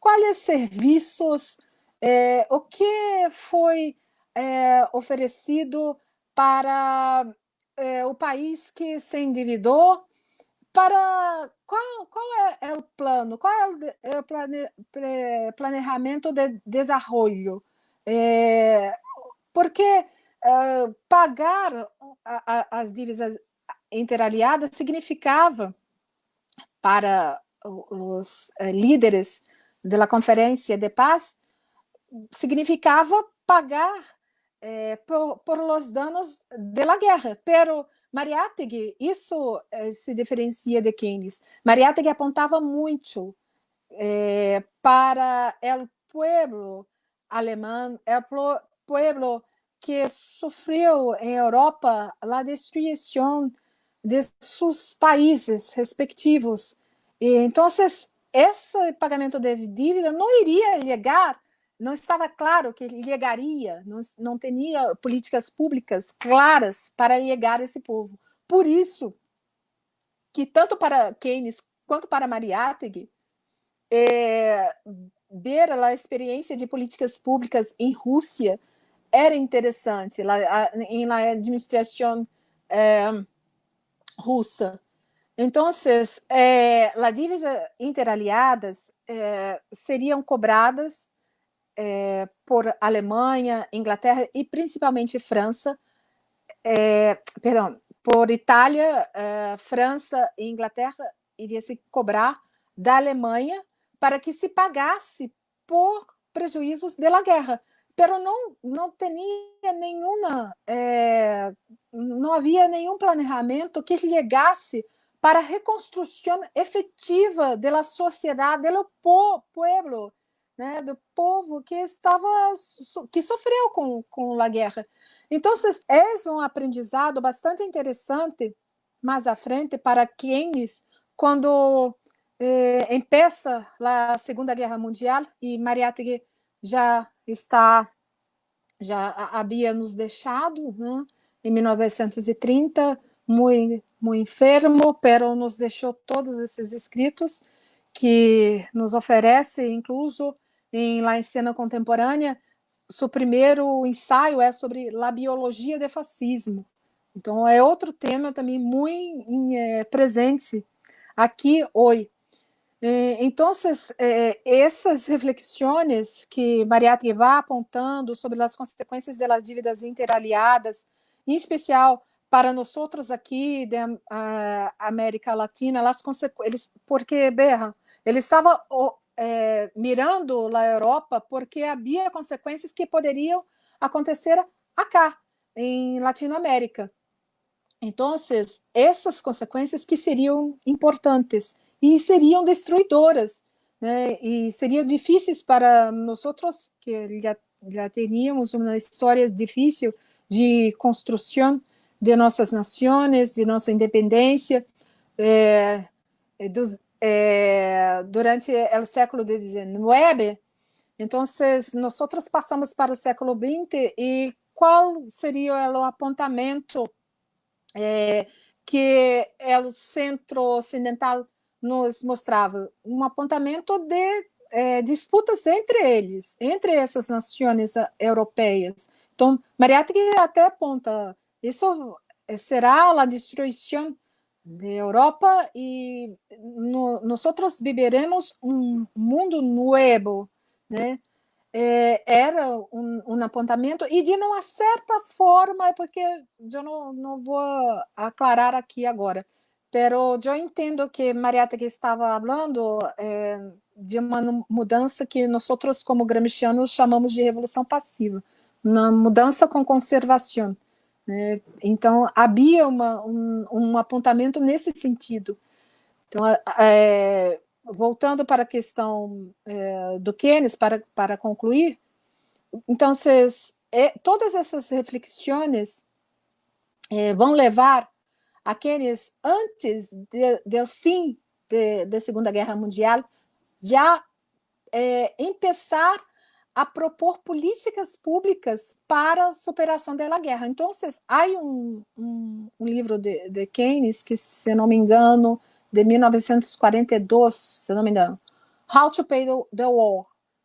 Quais serviços, o que foi oferecido para o país que se endividou, para qual é o plano, qual é o planejamento de desenvolvimento, porque pagar as dívidas interaliadas significava para os líderes da Conferência de Paz, significava pagar por os danos da guerra. Pero Mariátegui, isso se diferencia de Keynes. Mariátegui apontava muito para o povo alemão, o povo que sofreu em Europa a destruição de seus países respectivos. E, então, esse pagamento de dívida não iria chegar, não estava claro que chegaria, não tinha políticas públicas claras para chegar a esse povo. Por isso que tanto para Keynes quanto para Mariátegui, ver a experiência de políticas públicas em Rússia era interessante, na administração russa. Então, as dívidas interaliadas seriam cobradas por Alemanha, Inglaterra e principalmente França, por Itália, França e Inglaterra iria se cobrar da Alemanha para que se pagasse por prejuízos da guerra. Pero não tinha não havia nenhum planejamento que chegasse para a reconstrução efetiva da sociedade, do povo, né, do povo que sofreu com a guerra. Então, é um aprendizado bastante interessante mais à frente para Keynes, quando empieza a Segunda Guerra Mundial e Mariátegui já havia nos deixado, né, em 1930, muito enfermo, pero nos deixou todos esses escritos que nos oferece, incluso lá em Cena Contemporânea, seu primeiro ensaio é sobre a biologia do fascismo. Então, é outro tema também muito presente aqui hoje. Então, essas reflexões que Mariátegui vai apontando sobre as consequências das dívidas interaliadas, em especial para nós outros aqui da América Latina, porque, Berra, ele estava mirando a Europa porque havia consequências que poderiam acontecer acá, em Latinoamérica. Então, essas consequências que seriam importantes e seriam destruidoras, né? E seriam difíceis para nós outros, que já teníamos uma história difícil de construção de nossas nações, de nossa independência, durante o século XIX. Então, nós passamos para o século XX, e qual seria o apontamento que o centro ocidental nos mostrava? Um apontamento de disputas entre eles, entre essas nações europeias. Então, Mariátegui até aponta, isso será a destruição da Europa e nós viveremos um mundo novo, né? Era um apontamento, e de uma certa forma, porque eu não vou aclarar aqui agora, pero eu entendo que Mariátegui estava falando de uma mudança que nós, como gramscianos, chamamos de revolução passiva, uma mudança com conservação, né? Então, havia um apontamento nesse sentido. Então, voltando para a questão do Keynes, para concluir, então, todas essas reflexões vão levar a Keynes, antes do fim da Segunda Guerra Mundial, já começar a propor políticas públicas para a superação da guerra. Então, há um livro de Keynes, que, se não me engano, de 1942, se não me engano, How to Pay the War,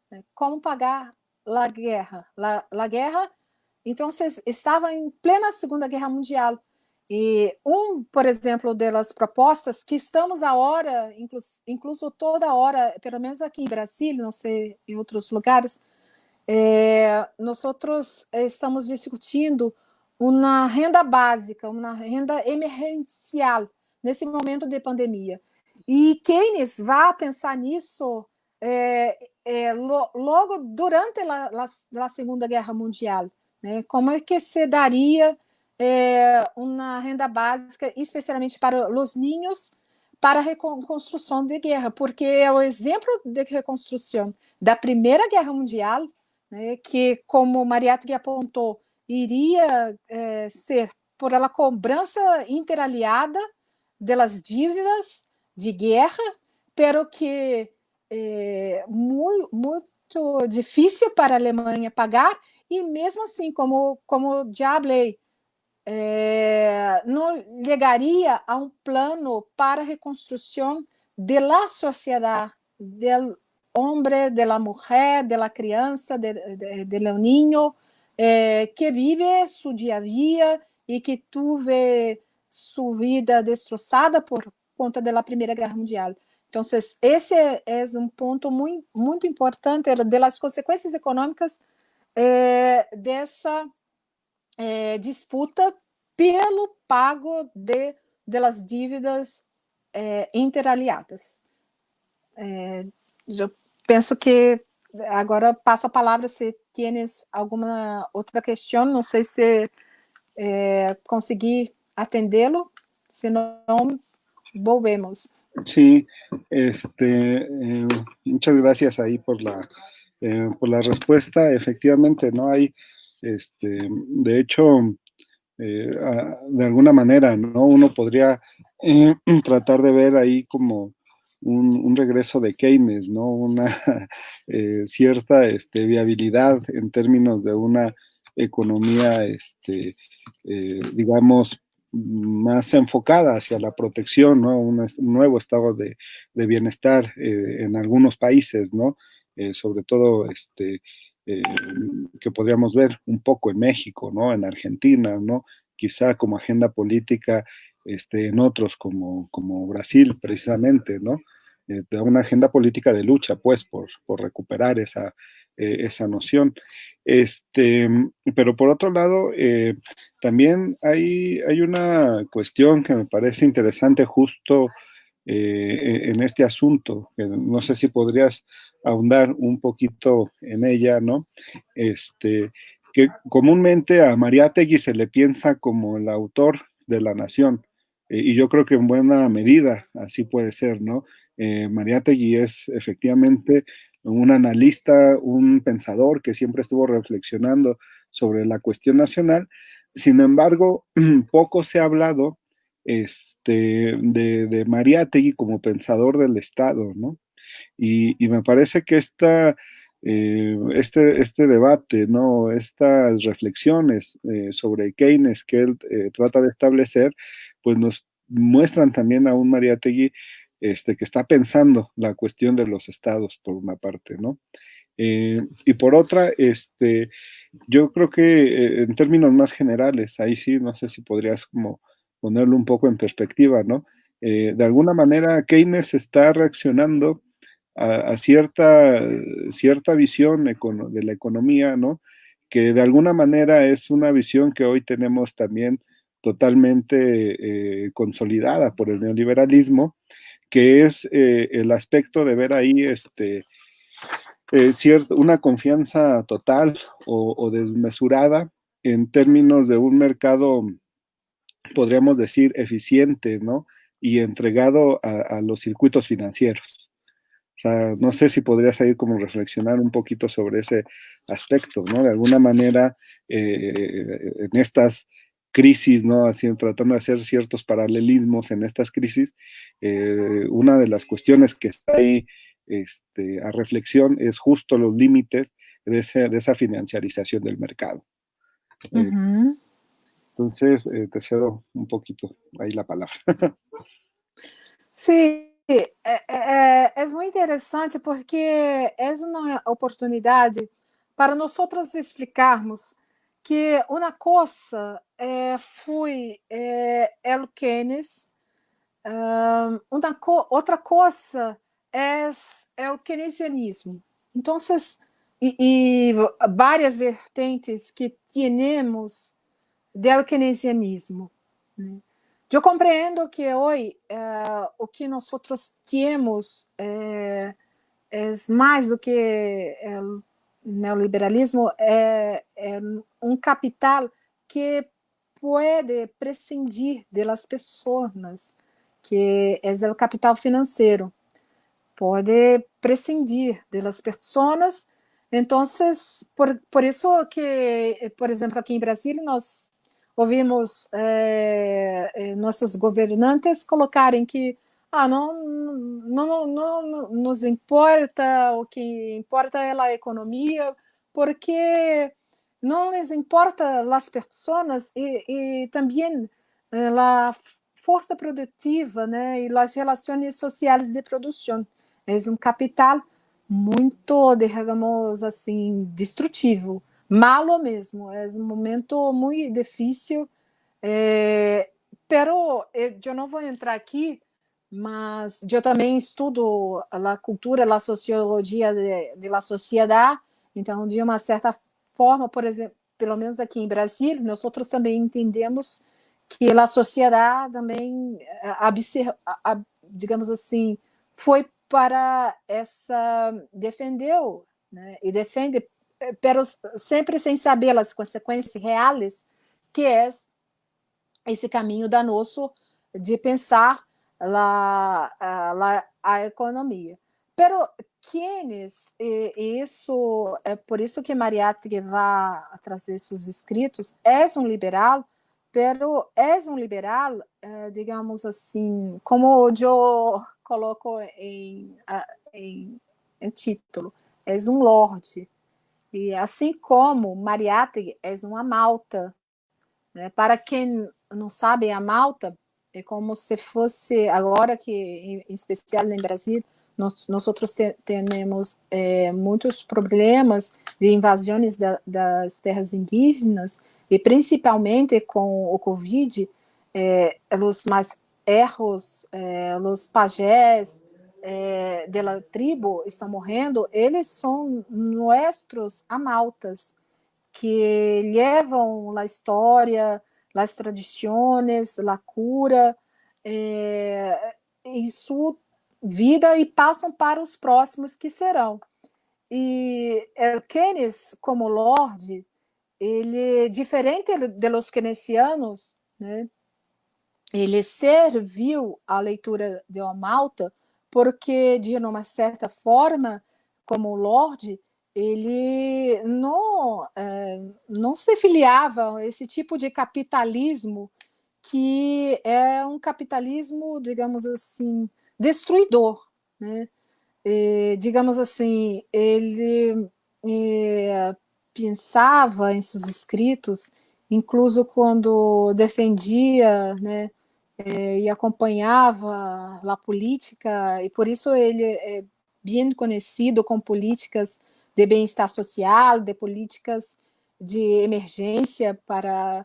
né? Como pagar a guerra. A guerra, então, estava em plena Segunda Guerra Mundial. E por exemplo, das propostas que estamos agora, incluso toda hora, pelo menos aqui em Brasília, não sei em outros lugares, nós estamos discutindo uma renda básica, uma renda emergencial nesse momento de pandemia. E Keynes vai pensar nisso logo durante a Segunda Guerra Mundial, né? Como é que se daria uma renda básica, especialmente para os ninhos, para a reconstrução de guerra, porque é o exemplo de reconstrução da Primeira Guerra Mundial, né, que, como Mariátegui apontou, iria ser por ela cobrança interaliada das dívidas de guerra, pero que muito difícil para a Alemanha pagar, e mesmo assim, como já falei, não chegaria a um plano para a reconstrução da sociedade, do homem, da mulher, da criança, do niño, que vive seu dia a dia e que teve sua vida destroçada por conta da Primeira Guerra Mundial. Então, esse é um ponto muito, muito importante das consequências econômicas dessa disputa pelo pago das dívidas interaliadas. Eu penso que agora passo a palavra, se tienes alguma outra questão, não sei se consegui atendê-lo, se não, volvemos. Sí, muchas gracias ahí por la respuesta. Efectivamente, no hay, de hecho, de alguna manera, ¿no? Uno podría tratar de ver ahí como un regreso de Keynes, ¿no? Una cierta viabilidad en términos de una economía, digamos, más enfocada hacia la protección, ¿no? Un nuevo estado de bienestar en algunos países, ¿no? Sobre todo, que podríamos ver un poco en México, ¿no? En Argentina, ¿no? Quizá como agenda política en otros como Brasil, precisamente, ¿no? Una agenda política de lucha, pues, por recuperar esa noción. Pero por otro lado, también hay una cuestión que me parece interesante justo en este asunto, que no sé si podrías ahondar un poquito en ella, ¿no? Que comúnmente a Mariátegui se le piensa como el autor de la nación, y yo creo que en buena medida así puede ser, ¿no? Mariátegui es efectivamente un analista, un pensador que siempre estuvo reflexionando sobre la cuestión nacional. Sin embargo, poco se ha hablado de Mariátegui como pensador del Estado, ¿no? Y me parece que este debate, ¿no? Estas reflexiones sobre Keynes que él trata de establecer, pues nos muestran también a un Mariátegui que está pensando la cuestión de los estados, por una parte, ¿no? Y por otra, yo creo que en términos más generales, ahí sí, no sé si podrías como ponerlo un poco en perspectiva, ¿no? De alguna manera, Keynes está reaccionando a cierta visión de la economía, ¿no? Que de alguna manera es una visión que hoy tenemos también totalmente consolidada por el neoliberalismo, que es el aspecto de ver ahí una confianza total o desmesurada en términos de un mercado, podríamos decir, eficiente, ¿no? Y entregado a los circuitos financieros. O sea, no sé si podrías ahí como reflexionar un poquito sobre ese aspecto, ¿no? De alguna manera, en estas crisis, ¿no? Así, tratando de hacer ciertos paralelismos en estas crisis, una de las cuestiones que está ahí a reflexión es justo los límites de esa financiarización del mercado. Entonces, te cedo un poquito ahí la palabra. Sim, é muito interessante porque é uma oportunidade para nós outros explicarmos que uma coisa foi o Keynes, outra coisa é o keynesianismo. Então, e várias vertentes que temos do keynesianismo, né? Eu compreendo que hoje o que nós temos é mais do que o neoliberalismo, é um capital que pode prescindir das pessoas, que é o capital financeiro, pode prescindir das pessoas. Então, por isso que, por exemplo, aqui em Brasília, nós ouvimos nossos governantes colocarem que não nos importa, o que importa é a economia, porque não les importa as pessoas e também a força produtiva, né, e as relações sociais de produção. É um capital muito, digamos assim, destrutivo, malo mesmo. É um momento muito difícil, pero eu não vou entrar aqui, mas eu também estudo a cultura, a sociologia de la sociedade. Então, de uma certa forma, por exemplo, pelo menos aqui em Brasília, nós outros também entendemos que a sociedade também, digamos assim, foi para defendeu, né, e defende, pero sempre sem saber as consequências reais, que é esse caminho danoso de pensar a economia. Pero Keynes, e isso é por isso que Mariátegui vai trazer seus escritos, é um liberal, pero é um liberal, digamos assim, como eu coloco em título, é um lorde. E assim como Mariátegui é uma malta, né? Para quem não sabe, a Malta é como se fosse, agora que, em especial em Brasil, nós outros temos muitos problemas de invasões das terras indígenas, e principalmente com o Covid, os mais erros, os pajés da tribo estão morrendo, eles são nossos amaltas, que levam a história, as tradições, a cura, e sua vida, e passam para os próximos que serão. E Keynes, como Lorde, ele, diferente de los keynesianos, né, ele serviu à leitura de uma malta porque, de uma certa forma, como Lorde, ele não se filiava a esse tipo de capitalismo que é um capitalismo, digamos assim, destruidor, né? Digamos assim, ele pensava em seus escritos, incluso quando defendia, né, e acompanhava a política, e por isso ele é bem conhecido com políticas de bem-estar social, de políticas de emergência para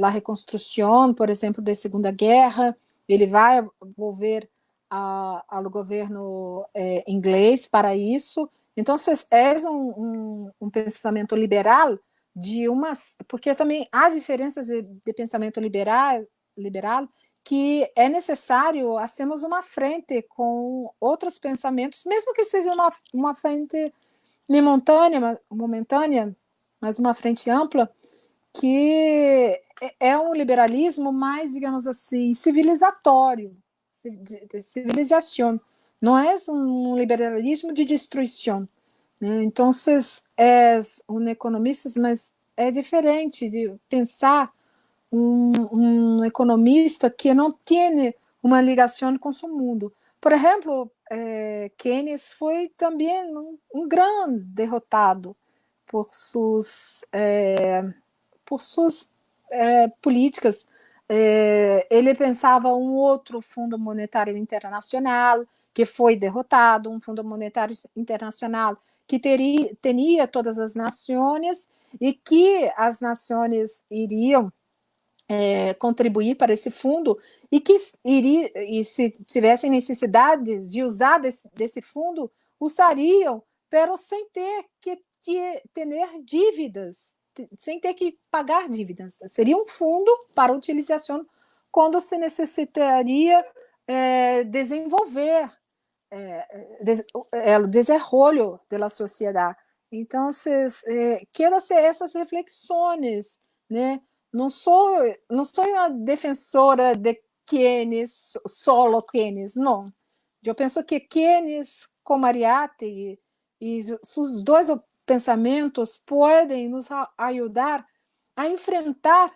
a reconstrução, por exemplo, da Segunda Guerra. Ele vai envolver ao governo inglês para isso. Então, é um pensamento liberal porque também há diferenças de pensamento liberal que é necessário fazermos uma frente com outros pensamentos, mesmo que seja uma frente momentânea, mas uma frente ampla, que é um liberalismo mais, digamos assim, civilizatório, de civilização. Não é um liberalismo de destruição. Né? Então, é um economista, mas é diferente de pensar um economista que não tem uma ligação com o mundo. Por exemplo, Keynes foi também um grande derrotado por suas políticas. Ele pensava um outro Fundo Monetário Internacional, que foi derrotado, um Fundo Monetário Internacional que teria todas as nações e que as nações iriam contribuir para esse fundo e que se tivessem necessidades de usar desse fundo, usariam, pero sem ter que ter dívidas, sem ter que pagar dívidas. Seria um fundo para utilização quando se necessitaria desenvolver o desenvolvimento da sociedade. Então, quero ser essas reflexões, né? Não sou uma defensora de Keynes, solo Keynes, não. Eu penso que Keynes, com Mariátegui, e seus dois pensamentos podem nos ajudar a enfrentar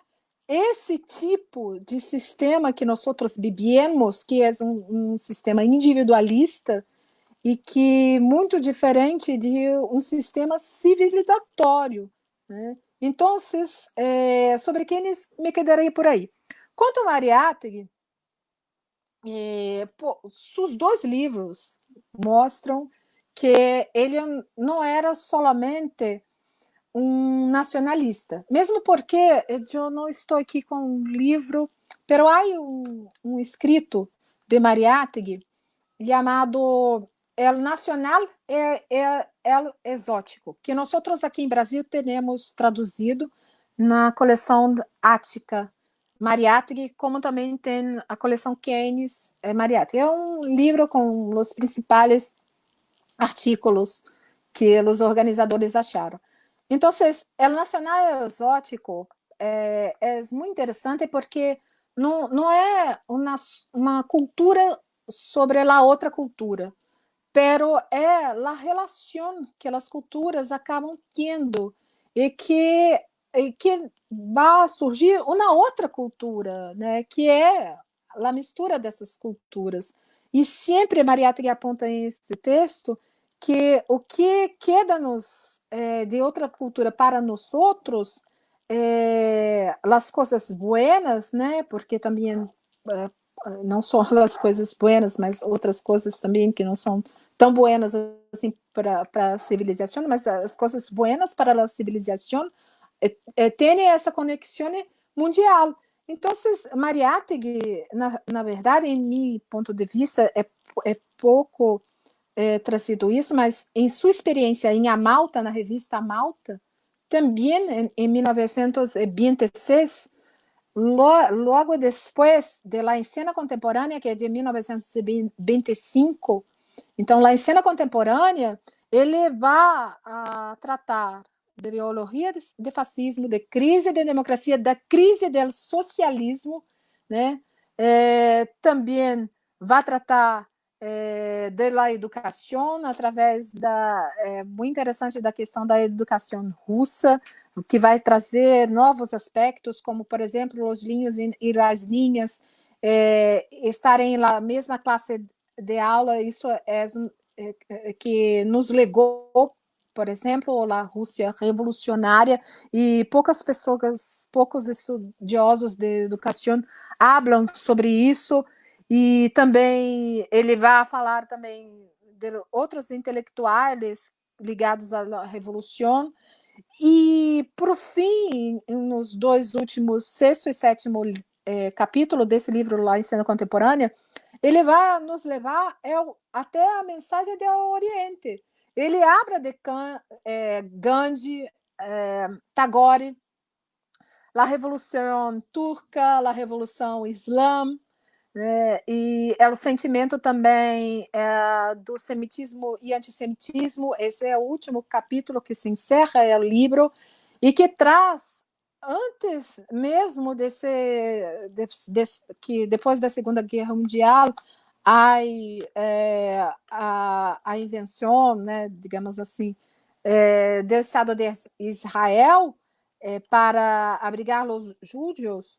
esse tipo de sistema que nós vivemos, que é um sistema individualista e que muito diferente de um sistema civilizatório, né? Então, sobre Keynes me quedarei por aí. Quanto a Mariátegui, seus dois livros mostram que ele não era solamente um nacionalista, mesmo porque eu não estou aqui com um livro, pero há um escrito de Mariátegui chamado El Nacional El Exótico, que nós aqui em Brasil temos traduzido na coleção Ática Mariátegui, como também tem a coleção Keynes Mariátegui. É um livro com os principais artículos que os organizadores acharam. Então, El Nacional Exótico é muito interessante porque não é uma cultura sobre a outra cultura, pero é a relação que as culturas acabam tendo e que vai surgir uma outra cultura, né, que é a mistura dessas culturas. E sempre Mariátegui aponta em esse texto que o que queda-nos de outra cultura para nós outros, as coisas buenas, né, porque também não só as coisas buenas, mas outras coisas também que não são tão buenas assim para a civilização, mas as coisas buenas para a civilização tem essa conexão mundial. Então, Mariátegui, na verdade, em meu ponto de vista, é pouco trazido isso, mas em sua experiência em A Malta, na revista A Malta, também em 1926, logo depois de La Escena Contemporânea, que é de 1925, então, La Escena Contemporânea, ele vai tratar de biologia de fascismo, de crise de democracia, da crise do socialismo, né? Também vai tratar de la educação, através muito interessante da questão da educação russa, que vai trazer novos aspectos, como, por exemplo, os linhos e as linhas estarem na mesma classe de aula. Isso que nos legou, por exemplo, a Rússia revolucionária, e poucos estudiosos de educação falam sobre isso. E também ele vai falar também de outros intelectuais ligados à revolução. E, por fim, nos dois últimos, sexto e sétimo capítulo desse livro lá em Cena Contemporânea, ele vai nos levar até a mensagem do Oriente. Ele abre de Gandhi, Tagore, a Revolução Turca, a Revolução Islã, e é o sentimento também do semitismo e antissemitismo. Esse é o último capítulo que se encerra o livro, e que traz, antes mesmo que depois da Segunda Guerra Mundial, a invenção, né, digamos assim, do Estado de Israel para abrigar os judeus.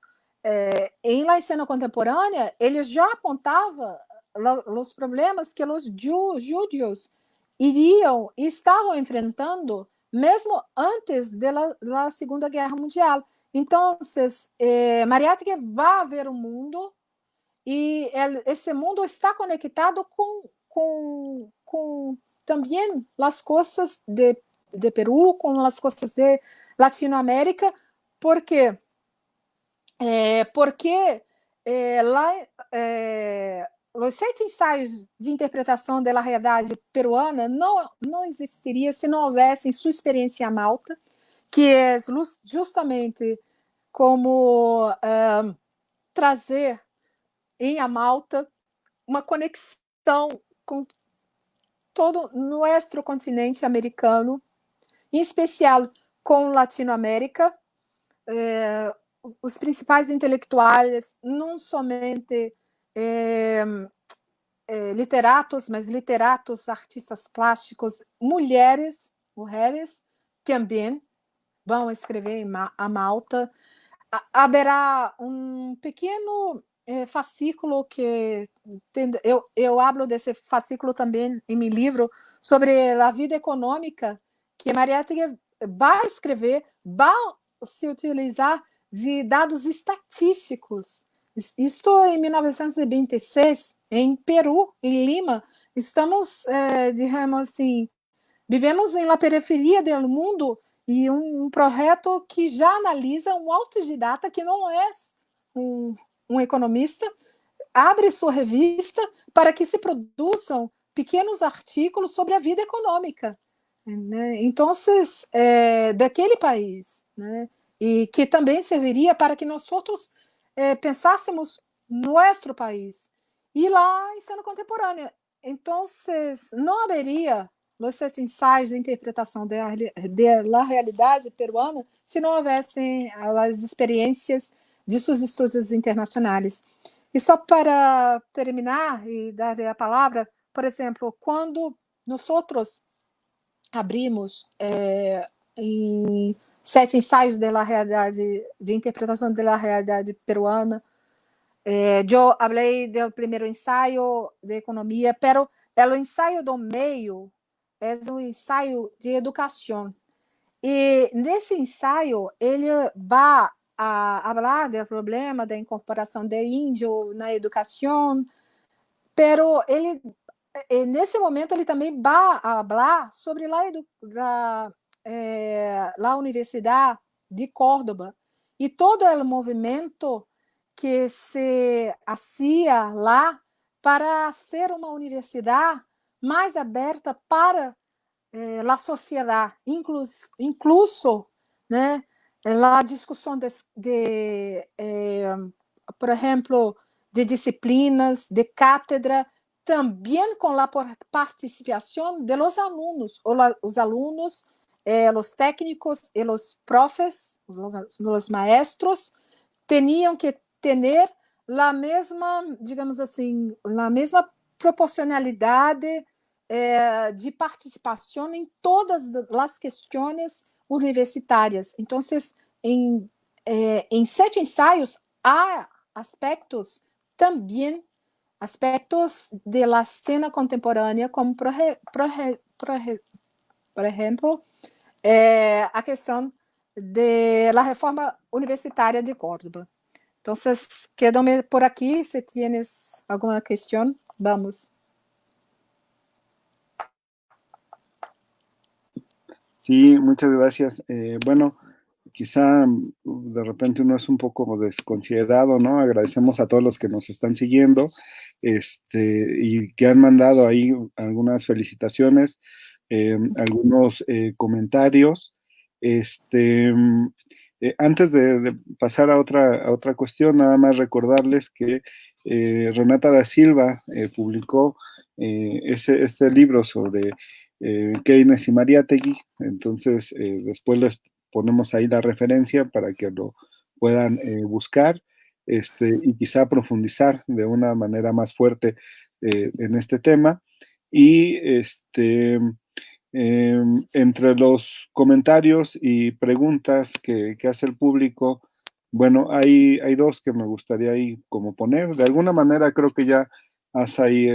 Em La Escena Contemporânea, ele já apontava os problemas que os judeus iriam e estavam enfrentando mesmo antes da Segunda Guerra Mundial. Então, Mariátegui vai ver o mundo, e esse mundo está conectado com também as coisas de Peru, com as coisas de Latinoamérica. Por quê? Porque lá os 7 ensaios de interpretação da realidade peruana não existiria se não houvesse sua experiência em Malta, que é justamente como trazer em Malta uma conexão com todo o nosso continente americano, em especial com Latinoamérica. Os principais intelectuais, não somente literatos, mas literatos, artistas plásticos, mulheres também vão escrever a Malta. Haverá um pequeno fascículo que eu hablo desse fascículo também em meu livro, sobre a vida econômica, que Mariátegui vai escrever, vai se utilizar de dados estatísticos. Estou em 1926, em Peru, em Lima. Estamos, digamos assim, vivemos na periferia do mundo, e um projeto que já analisa um autodidata que não é um economista, abre sua revista para que se produzam pequenos artigos sobre a vida econômica, né? Então, daquele país, né? E que também serviria para que nós outros pensássemos no nosso país. E lá em Cena Contemporânea. Então, não haveria esses ensaios de interpretação da realidade peruana se não houvessem as experiências de seus estudos internacionais. E só para terminar e dar a palavra, por exemplo, quando nós outros abrimos em 7 ensaios da realidade, de interpretação da realidade peruana, eu falei do primeiro ensaio de economia, pero o ensaio do meio é um ensaio de educação. E nesse ensaio ele vai falar do problema da incorporação de índio na educação, pero nesse momento ele também vai falar sobre a Universidade de Córdoba e todo o movimento que se hacía lá para ser uma universidade mais aberta para a sociedade, incluso, né, a discussão por exemplo, de disciplinas, de cátedra, também com a participação de los alunos, os alunos, os técnicos e os profes, os maestros, tinham que ter a mesma, digamos assim, a mesma proporcionalidade de participação em todas as questões universitárias. Então, em 7 ensaios há aspectos também, aspectos de la escena contemporânea, como, por exemplo, a questão da reforma universitária de Córdoba. Então, quedo-me por aqui. Se tienes alguma questão, vamos. Sí, muchas gracias. Bueno, quizá de repente uno es un poco desconsiderado, ¿no? Agradecemos a todos los que nos están siguiendo, y que han mandado ahí algunas felicitaciones, algunos comentarios. Antes de pasar a otra cuestión, nada más recordarles que Renata da Silva publicó este libro sobre Keynes y Mariátegui. Entonces, después les ponemos ahí la referencia para que lo puedan buscar, y quizá profundizar de una manera más fuerte en este tema. Y entre los comentarios y preguntas que hace el público, bueno, hay dos que me gustaría ahí como poner. De alguna manera creo que ya has ahí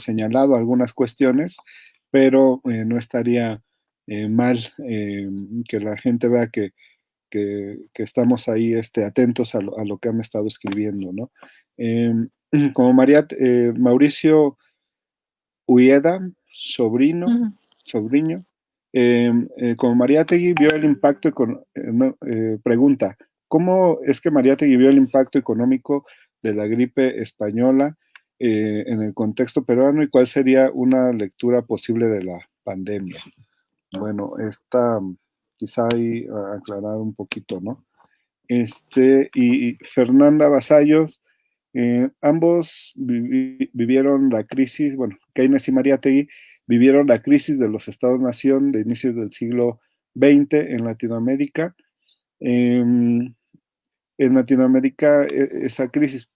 señalado algunas cuestiones, pero no estaría mal que la gente vea que estamos ahí atentos a lo que han estado escribiendo, ¿no? Como Mauricio Ueda, sobrino, como Mariátegui vio el impacto pregunta, ¿cómo es que Mariátegui vio el impacto económico de la gripe española en el contexto peruano y cuál sería una lectura posible de la pandemia? Bueno, quizá ahí aclarar un poquito, ¿no? Y Fernanda Vasallos, ambos vivieron la crisis, bueno, Keynes y Mariátegui vivieron la crisis de los estados-nación de inicios del siglo XX en Latinoamérica. En Latinoamérica, esa crisis,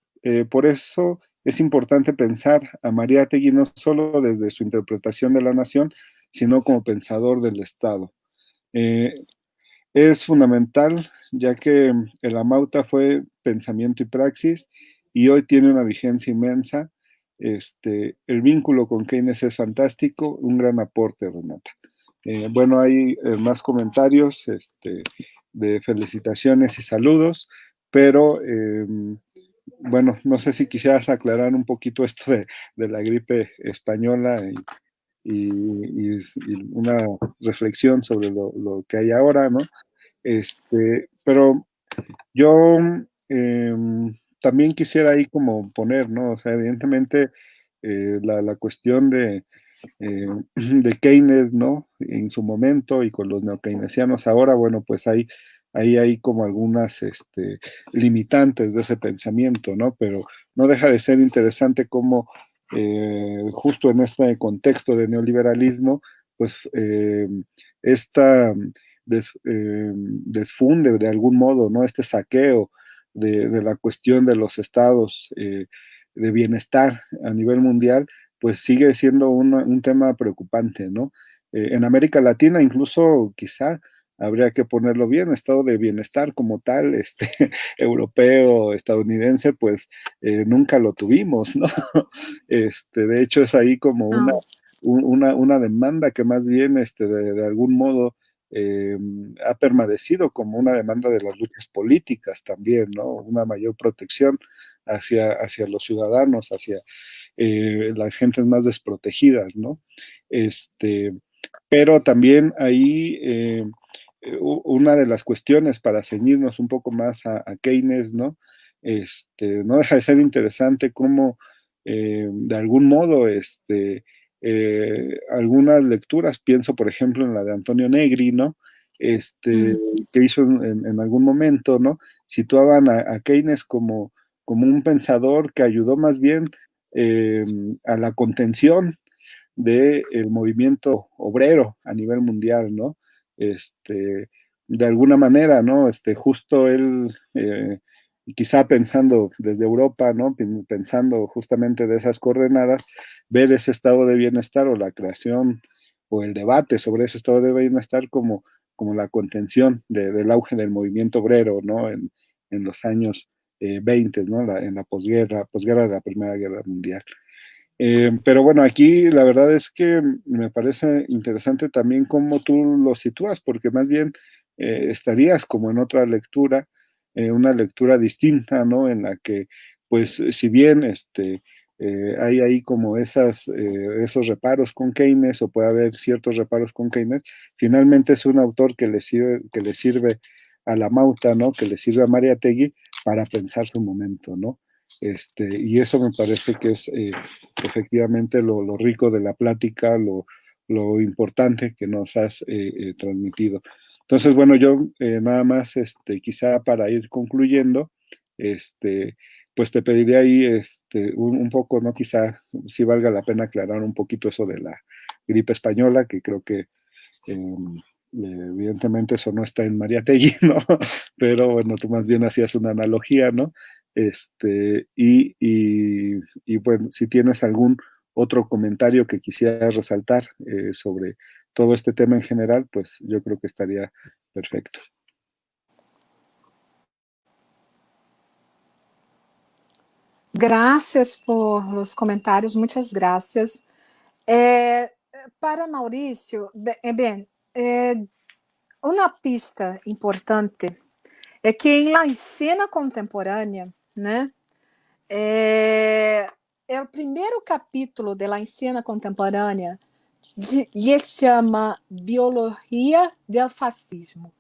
por eso es importante pensar a Mariátegui no solo desde su interpretación de la nación, sino como pensador del Estado. Es fundamental, ya que el Amauta fue pensamiento y praxis, y hoy tiene una vigencia inmensa. El vínculo con Keynes es fantástico, un gran aporte, Renata. Bueno, hay más comentarios de felicitaciones y saludos, pero bueno, no sé si quisieras aclarar un poquito esto de la gripe española y una reflexión sobre lo que hay ahora, ¿no? Pero yo también quisiera ahí como poner, ¿no? O sea, evidentemente la cuestión de Keynes, ¿no? En su momento y con los neokeynesianos ahora, bueno, pues ahí hay como algunas limitantes de ese pensamiento, ¿no? Pero no deja de ser interesante cómo justo en este contexto de neoliberalismo, pues esta desfunde de algún modo, ¿no? Este saqueo de la cuestión de los estados de bienestar a nivel mundial, pues sigue siendo un tema preocupante, ¿no? En América Latina incluso quizá habría que ponerlo bien, estado de bienestar como tal, europeo, estadounidense, pues nunca lo tuvimos, ¿no? De hecho es ahí como una demanda que más bien de algún modo ha permanecido como una demanda de las luchas políticas también, ¿no? Una mayor protección hacia los ciudadanos, hacia las gentes más desprotegidas, ¿no? Pero también ahí una de las cuestiones para ceñirnos un poco más a Keynes, ¿no? No deja de ser interesante cómo de algún modo algunas lecturas, pienso por ejemplo en la de Antonio Negri, ¿no? Que hizo en algún momento, ¿no? Situaban a Keynes como un pensador que ayudó más bien a la contención del movimiento obrero a nivel mundial, ¿no? De alguna manera, ¿no? Justo él y quizá pensando desde Europa, ¿no? Pensando justamente de esas coordenadas, ver ese estado de bienestar o la creación o el debate sobre ese estado de bienestar como la contención del auge del movimiento obrero, ¿no? En los años 20, ¿no? En la posguerra de la Primera Guerra Mundial. Pero bueno, aquí la verdad es que me parece interesante también cómo tú lo sitúas, porque más bien estarías como en otra lectura, una lectura distinta, ¿no? En la que, pues, si bien hay ahí como esos reparos con Keynes, o puede haber ciertos reparos con Keynes, finalmente es un autor que le sirve a la Mauta, ¿no? Que le sirve a Mariátegui para pensar su momento, ¿no? Y eso me parece que es efectivamente lo rico de la plática, lo importante que nos has transmitido. Entonces, bueno, yo nada más, quizá para ir concluyendo, pues te pediría ahí un poco, ¿no? Quizá sí valga la pena aclarar un poquito eso de la gripe española, que creo que evidentemente eso no está en Mariátegui, ¿no? Pero bueno, tú más bien hacías una analogía, ¿no? Y bueno, si tienes algún otro comentario que quisieras resaltar sobre todo este tema en general, pues yo creo que estaría perfecto. Gracias por los comentarios, muchas gracias. Para Maurício, bem, uma pista importante é que em La Cena Contemporânea, né, é o primeiro capítulo de La Cena Contemporânea, lhe chama Biologia del Fascismo.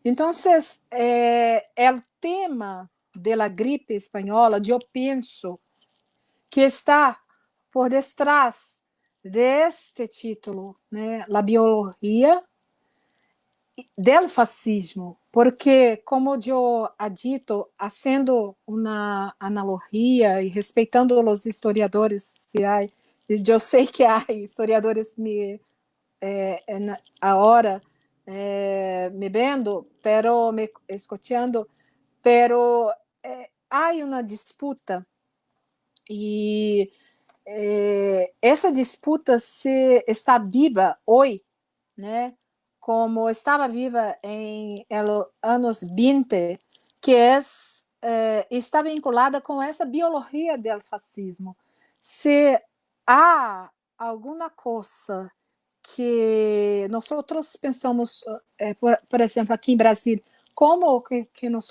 Então, o tema da gripe espanhola, eu penso que está por detrás deste título, né, La Biologia del Fascismo, porque, como eu ha dito, fazendo uma analogia e respeitando os historiadores, se há, eu sei que há historiadores agora me vendo, pero me escutando, pero há uma disputa e essa disputa se está viva hoje, né? Como estava viva em anos 20, que está vinculada com essa biologia do fascismo. Se há alguma coisa que nós pensamos, por exemplo, aqui em Brasil, como que nós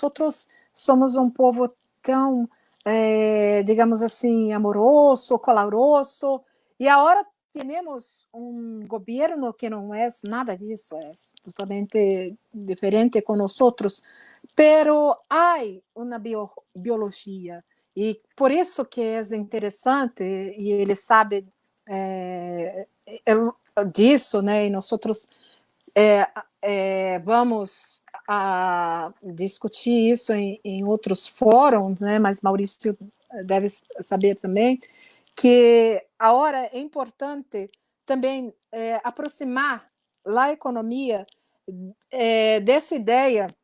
somos um povo tão, digamos assim, amoroso, caloroso, e agora temos um governo que não é nada disso, é totalmente diferente com nós, pero há uma biologia, e por isso que é interessante, e ele sabe disso, né? E nós vamos a discutir isso em outros fóruns, né? Mas Maurício deve saber também que agora é importante também aproximar a economia dessa ideia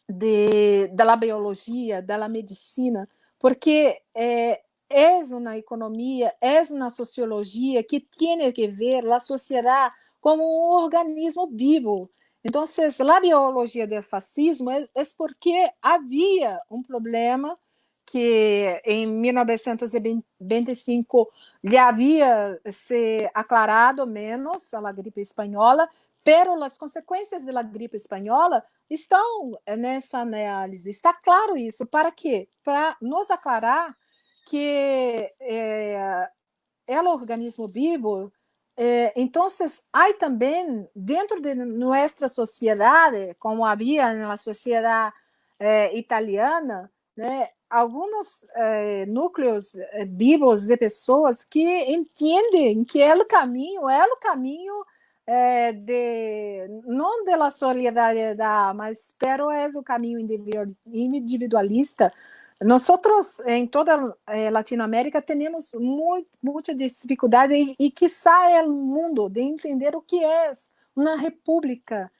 da biologia, da medicina, porque é uma economia, é uma sociologia que tem que ver a sociedade como um organismo vivo. Então, a biologia do fascismo é porque havia um problema que em 1925 lhe havia se aclarado menos a gripe espanhola, pero as consequências da gripe espanhola estão nessa análise. Está claro isso. Para quê? Para nos aclarar que é o organismo vivo. Então, há também, dentro de nossa sociedade, como havia na sociedade italiana, né, alguns núcleos vivos de pessoas que entendem que é o caminho não da solidariedade, mas pero é o caminho individualista. Nós, em toda Latinoamérica, temos muita dificuldade e quiçá é o mundo de entender o que é uma república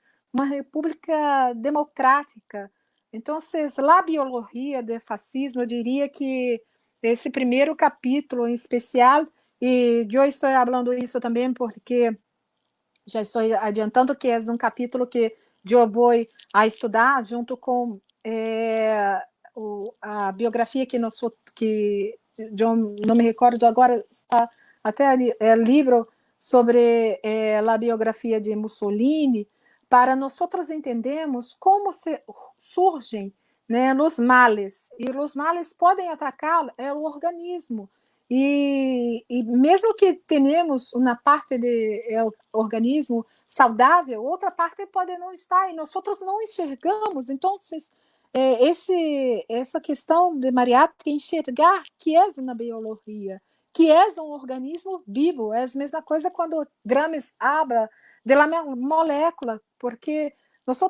democrática, Então, a biologia do fascismo, eu diria que esse primeiro capítulo em especial, e eu estou falando isso também porque já estou adiantando que é um capítulo que eu vou a estudar junto com a biografia que eu não me recordo agora, está até ali, livro sobre a biografia de Mussolini, para nós entendermos como surgem, né, os males, e os males podem atacar o organismo, e mesmo que tenhamos uma parte do organismo saudável, outra parte pode não estar, e nós não enxergamos. Então, essa questão de Mariátrica, enxergar que é uma biologia, que é um organismo vivo, é a mesma coisa quando Gramsci habla da molécula, porque nós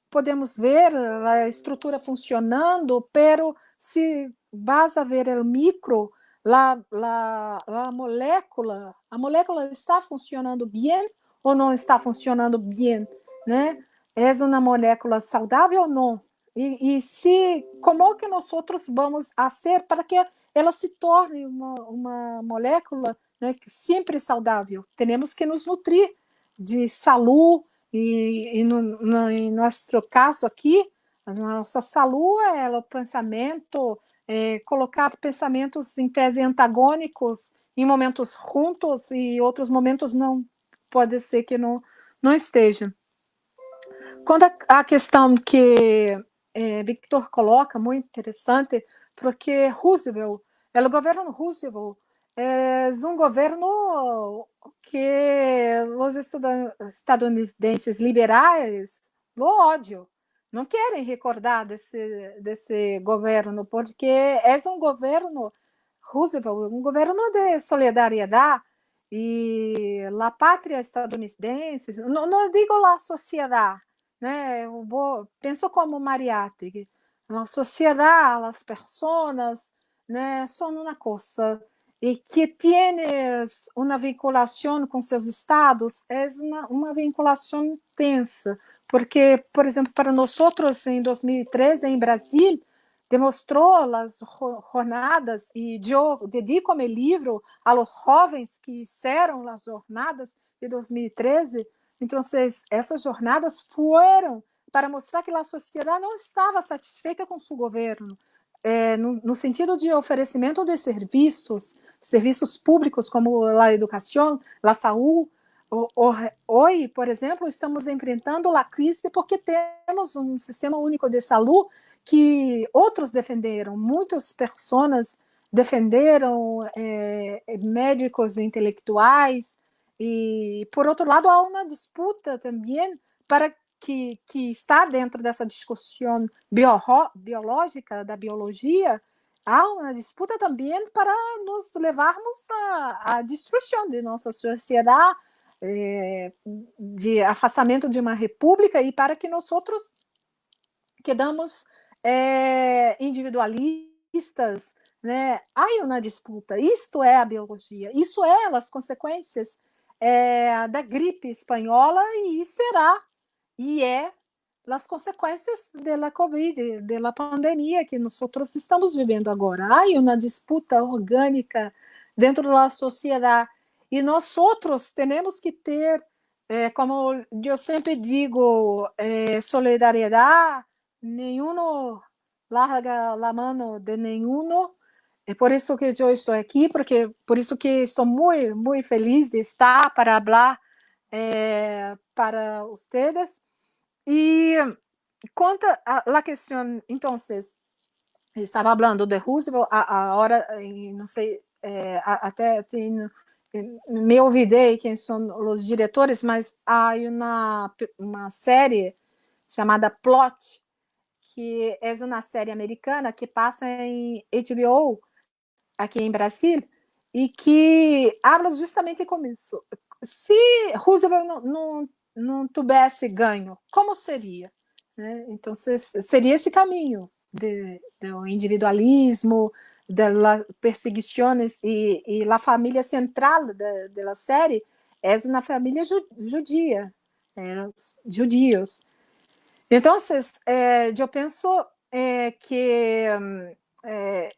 podemos ver a estrutura funcionando, pero se vas a ver o micro, a molécula está funcionando bem ou não está funcionando bem, né? É uma molécula saudável ou não? E como que nós vamos fazer para que ela se torne uma molécula, né, sempre saudável? Temos que nos nutrir de saúde, e em nosso caso aqui, a nossa saúde é o pensamento, colocar pensamentos em tese antagônicos em momentos juntos e outros momentos não, pode ser que não esteja. Quando a questão que Victor coloca, muito interessante, porque Roosevelt, o governo Roosevelt é um governo que os estadunidenses liberais o ódio, não querem recordar desse governo, porque é um governo, Roosevelt, um governo de solidariedade, e a pátria estadunidense, não digo a sociedade, né? Penso como Mariátegui, a sociedade, as pessoas, né, são uma coisa, e que tienes uma vinculação com seus estados, é uma vinculação tensa, porque, por exemplo, para nós em 2013, em Brasil, demonstrou as jornadas, e eu dedico meu livro a los jovens que fizeram as jornadas de 2013. Então, essas jornadas foram para mostrar que a sociedade não estava satisfeita com seu governo, no sentido de oferecimento de serviços públicos como a educação, a saúde. Hoje, por exemplo, estamos enfrentando a crise porque temos um sistema único de saúde que outros defenderam, muitas pessoas defenderam, médicos intelectuais, e, por outro lado, há uma disputa também para que está dentro dessa discussão biológica, da biologia, há uma disputa também para nos levarmos à destruição de nossa sociedade, de afastamento de uma república, e para que nós outros quedamos individualistas, né? Há uma disputa. Isto é a biologia, isso é as consequências da gripe espanhola, e será, e é as consequências da Covid, da pandemia que nós estamos vivendo agora. Há uma disputa orgânica dentro da sociedade, e nós temos que ter, como eu sempre digo, solidariedade, nenhum larga a mão de nenhum. É por isso que eu estou aqui, porque por isso que estou muito, muito feliz de estar para falar para vocês. E quanto à questão, então, estava falando de Roosevelt, a hora, não sei, até me olvidei quem são os diretores, mas há uma série chamada Plot, que é uma série americana que passa em HBO, aqui em Brasil, e que habla justamente como isso. Se Roosevelt não tivesse ganho, como seria? Né? Então, seria esse caminho do individualismo, das perseguições, e a família central da série é uma família judia, os judios. Então, eu penso que é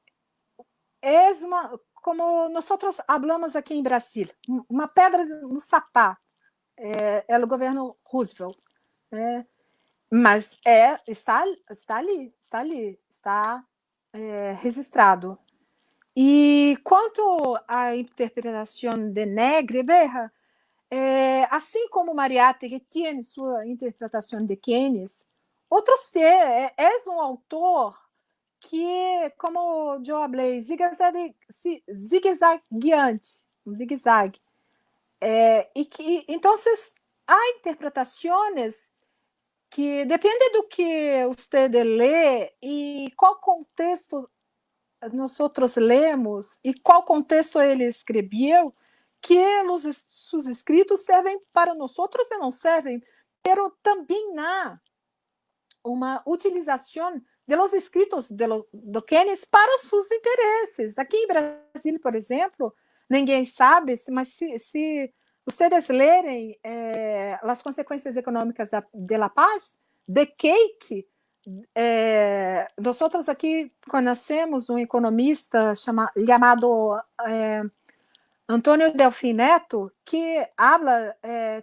como nós falamos aqui em Brasil, uma pedra no sapato, é o governo Roosevelt, mas está ali, está registrado. E quanto à interpretação de Negri, veja, assim como Mariátegui tem sua interpretação de Keynes, outros é um autor que, como eu falei, zigue-zagueante, um zigue-zague. E que, então, há interpretações que depende do que você lê e qual contexto nós outros lemos e qual contexto ele escreveu, que os seus escritos servem para nós outros e não servem, pero também há uma utilização de los escritos do Keynes para seus interesses. Aqui em Brasil, por exemplo, ninguém sabe, mas se vocês lerem as consequências econômicas de La Paz, de Cake, nós aqui conhecemos um economista chamado Antônio Delfim Neto, que habla,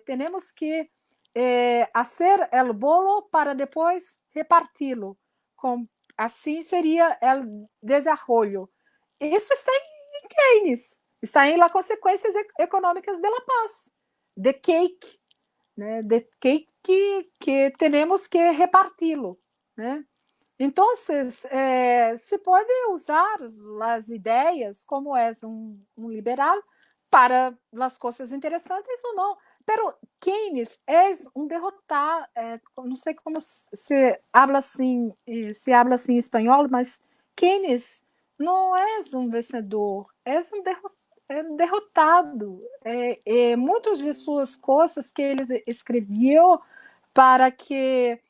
temos que fazer o bolo para depois reparti-lo. Assim seria o desenvolvimento. Isso está em Keynes, está em las consequências econômicas de La Paz, de Cake, né? De Cake que temos que reparti-lo, né? Então, se pode usar as ideias como é um liberal para as coisas interessantes ou não. Pero Keynes é um derrotado, não sei como se habla assim em espanhol, mas Keynes não é um vencedor, é um derrotado. Muitas de suas coisas que ele escreveu para que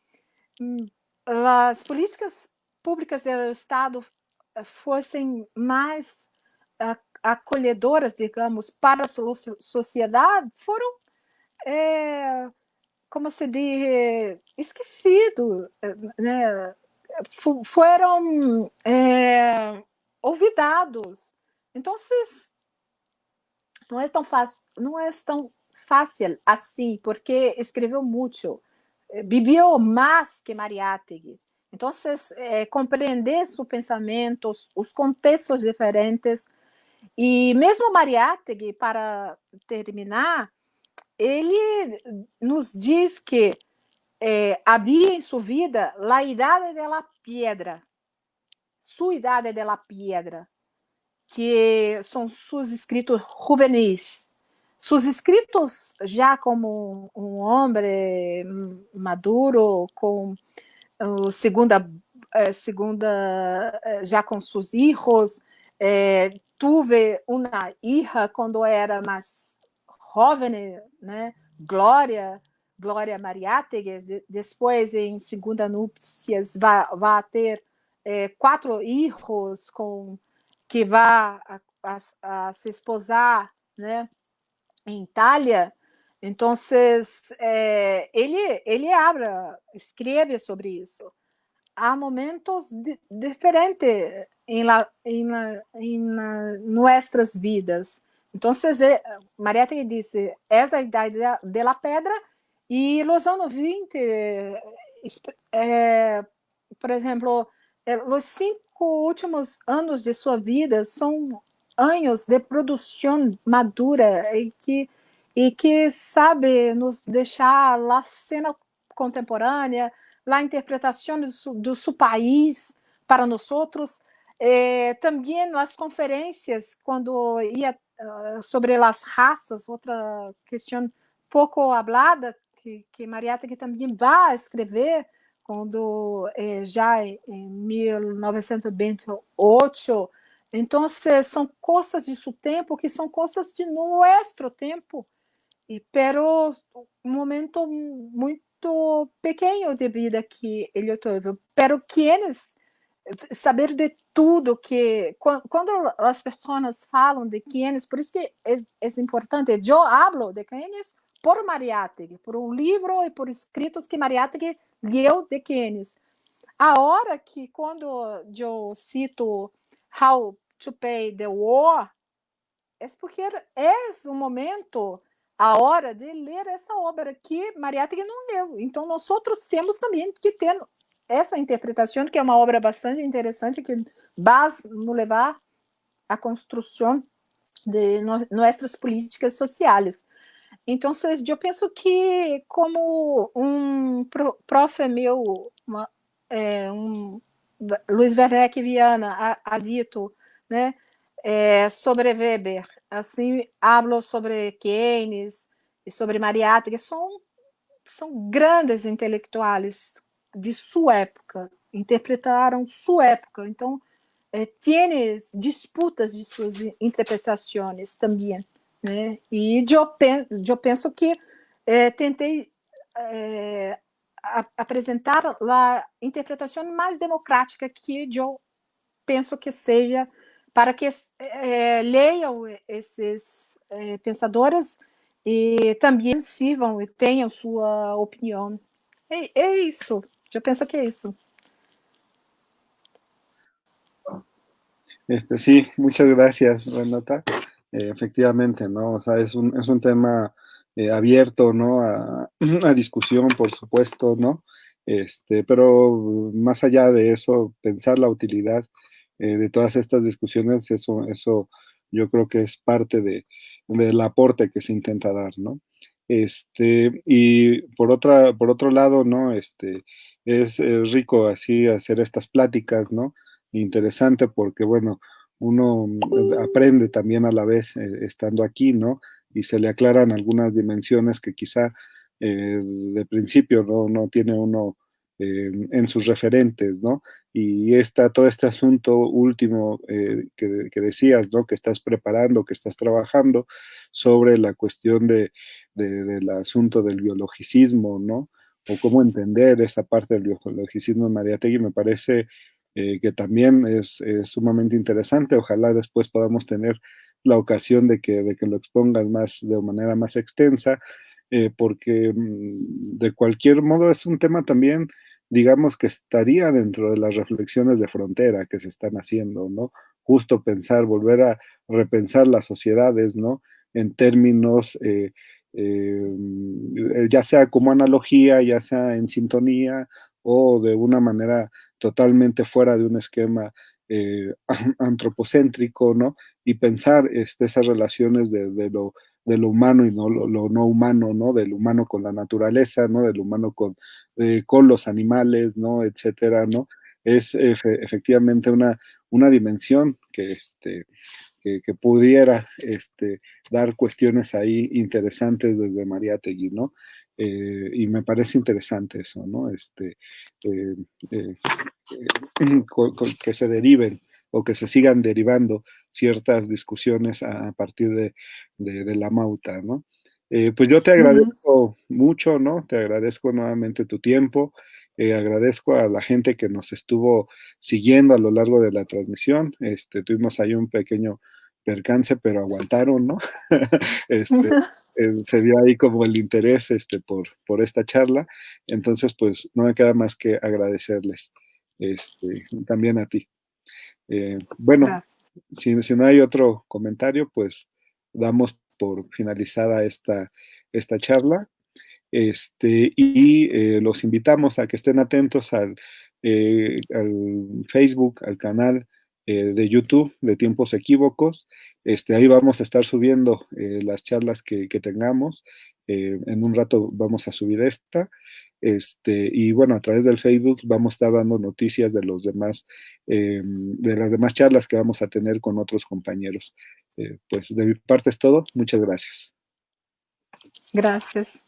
as políticas públicas do Estado fossem mais acolhedoras, digamos, para a sociedade, foram, como se diz, esquecidos, né? Foram olvidados. Então, não é tão fácil assim, porque escreveu muito, viveu mais que Mariátegui. Então, compreender seus pensamentos, os contextos diferentes. E mesmo Mariátegui, para terminar, ele nos diz que havia em sua vida a idade da piedra, sua idade da piedra, que são seus escritos juvenis. Seus escritos já como um homem maduro, com segunda já com seus filhos, tive uma hija quando era mais jovem, né? Glória Mariátegui. Depois, em segunda núpcias, vai ter 4 filhos que vai a se esposar, né? Em Itália. Então, ele escreve sobre isso. Há momentos diferentes em nossas vidas. Então, Mariátegui disse, essa é a idade da pedra, e os anos 20, por exemplo, os 5 últimos anos de sua vida são anos de produção madura e que sabe nos deixar a cena contemporânea, a interpretação do seu país para nós outros. Também as conferências, quando ia sobre as raças, outra questão pouco hablada, que Mariátegui também vai escrever, quando já em 1928. Então, são coisas de seu tempo que são coisas de nosso tempo, pero um momento muito pequeno de vida que ele teve. Pero quienes saber de tudo que quando as pessoas falam de Keynes, por isso que é importante. Eu hablo de Keynes por Mariátegui, por um livro e por escritos que Mariátegui leu de Keynes. A hora que, quando eu cito How to Pay the War, é porque é um momento, a hora de ler essa obra que Mariátegui não leu. Então, nós outros temos também que ter essa interpretação, que é uma obra bastante interessante, que vai nos levar à construção de nossas políticas sociais. Então, eu penso que, como um prof meu, Luiz Werneck Viana, ha dito, né, sobre Weber, assim, hablo sobre Keynes e sobre Mariátegui, são grandes intelectuais de sua época, interpretaram sua época, então, tienes disputas de suas interpretações também, né? E eu penso que tentei apresentar a interpretação mais democrática que eu penso que seja para que leiam esses pensadores e também sirvam e tenham sua opinião. É isso. Eu penso que é isso. Sí, muchas gracias, Renata. Efectivamente, ¿no? O sea, es un tema abierto, ¿no? A discusión, por supuesto, ¿no? Pero más allá de eso, pensar la utilidad de todas estas discusiones, eso yo creo que es parte del aporte que se intenta dar, ¿no? Y por otro lado, ¿no? Es rico así hacer estas pláticas, ¿no? Interesante porque, bueno, uno aprende también a la vez estando aquí, ¿no? Y se le aclaran algunas dimensiones que quizá de principio no tiene uno en sus referentes, ¿no? Y todo este asunto último que decías, ¿no? Que estás preparando, que estás trabajando sobre la cuestión del asunto del biologicismo, ¿no? O cómo entender esa parte del biologicismo en Mariátegui, me parece que también es sumamente interesante. Ojalá después podamos tener la ocasión de que lo expongas de manera más extensa, porque de cualquier modo es un tema también, digamos, que estaría dentro de las reflexiones de frontera que se están haciendo, ¿no? Justo pensar, volver a repensar las sociedades, ¿no? En términos, ya sea como analogía, ya sea en sintonía o de una manera totalmente fuera de un esquema antropocéntrico, ¿no? Y pensar esas relaciones de lo humano y no lo no humano, ¿no? Del humano con la naturaleza, ¿no? Del humano con los animales, ¿no? Etcétera, ¿no? Es efectivamente una dimensión que pudiera dar cuestiones ahí interesantes desde Mariátegui, ¿no? Y me parece interesante eso, ¿no? Eh, eh, que se deriven o que se sigan derivando ciertas discusiones a partir de la Mauta, ¿no? Pues yo te agradezco mucho, ¿no? Te agradezco nuevamente tu tiempo, agradezco a la gente que nos estuvo siguiendo a lo largo de la transmisión, tuvimos ahí un pequeño percance, pero aguantaron, ¿no? este, se vio ahí como el interés por esta charla, entonces pues no me queda más que agradecerles también a ti. Bueno, si no hay otro comentario, pues damos por finalizada esta charla. Los invitamos a que estén atentos al Facebook, al canal de YouTube de Tiempos Equívocos. Ahí vamos a estar subiendo las charlas que tengamos. En un rato vamos a subir esta. Y bueno, a través del Facebook vamos a estar dando noticias de de las demás charlas que vamos a tener con otros compañeros. Pues de mi parte es todo. Muchas gracias. Gracias.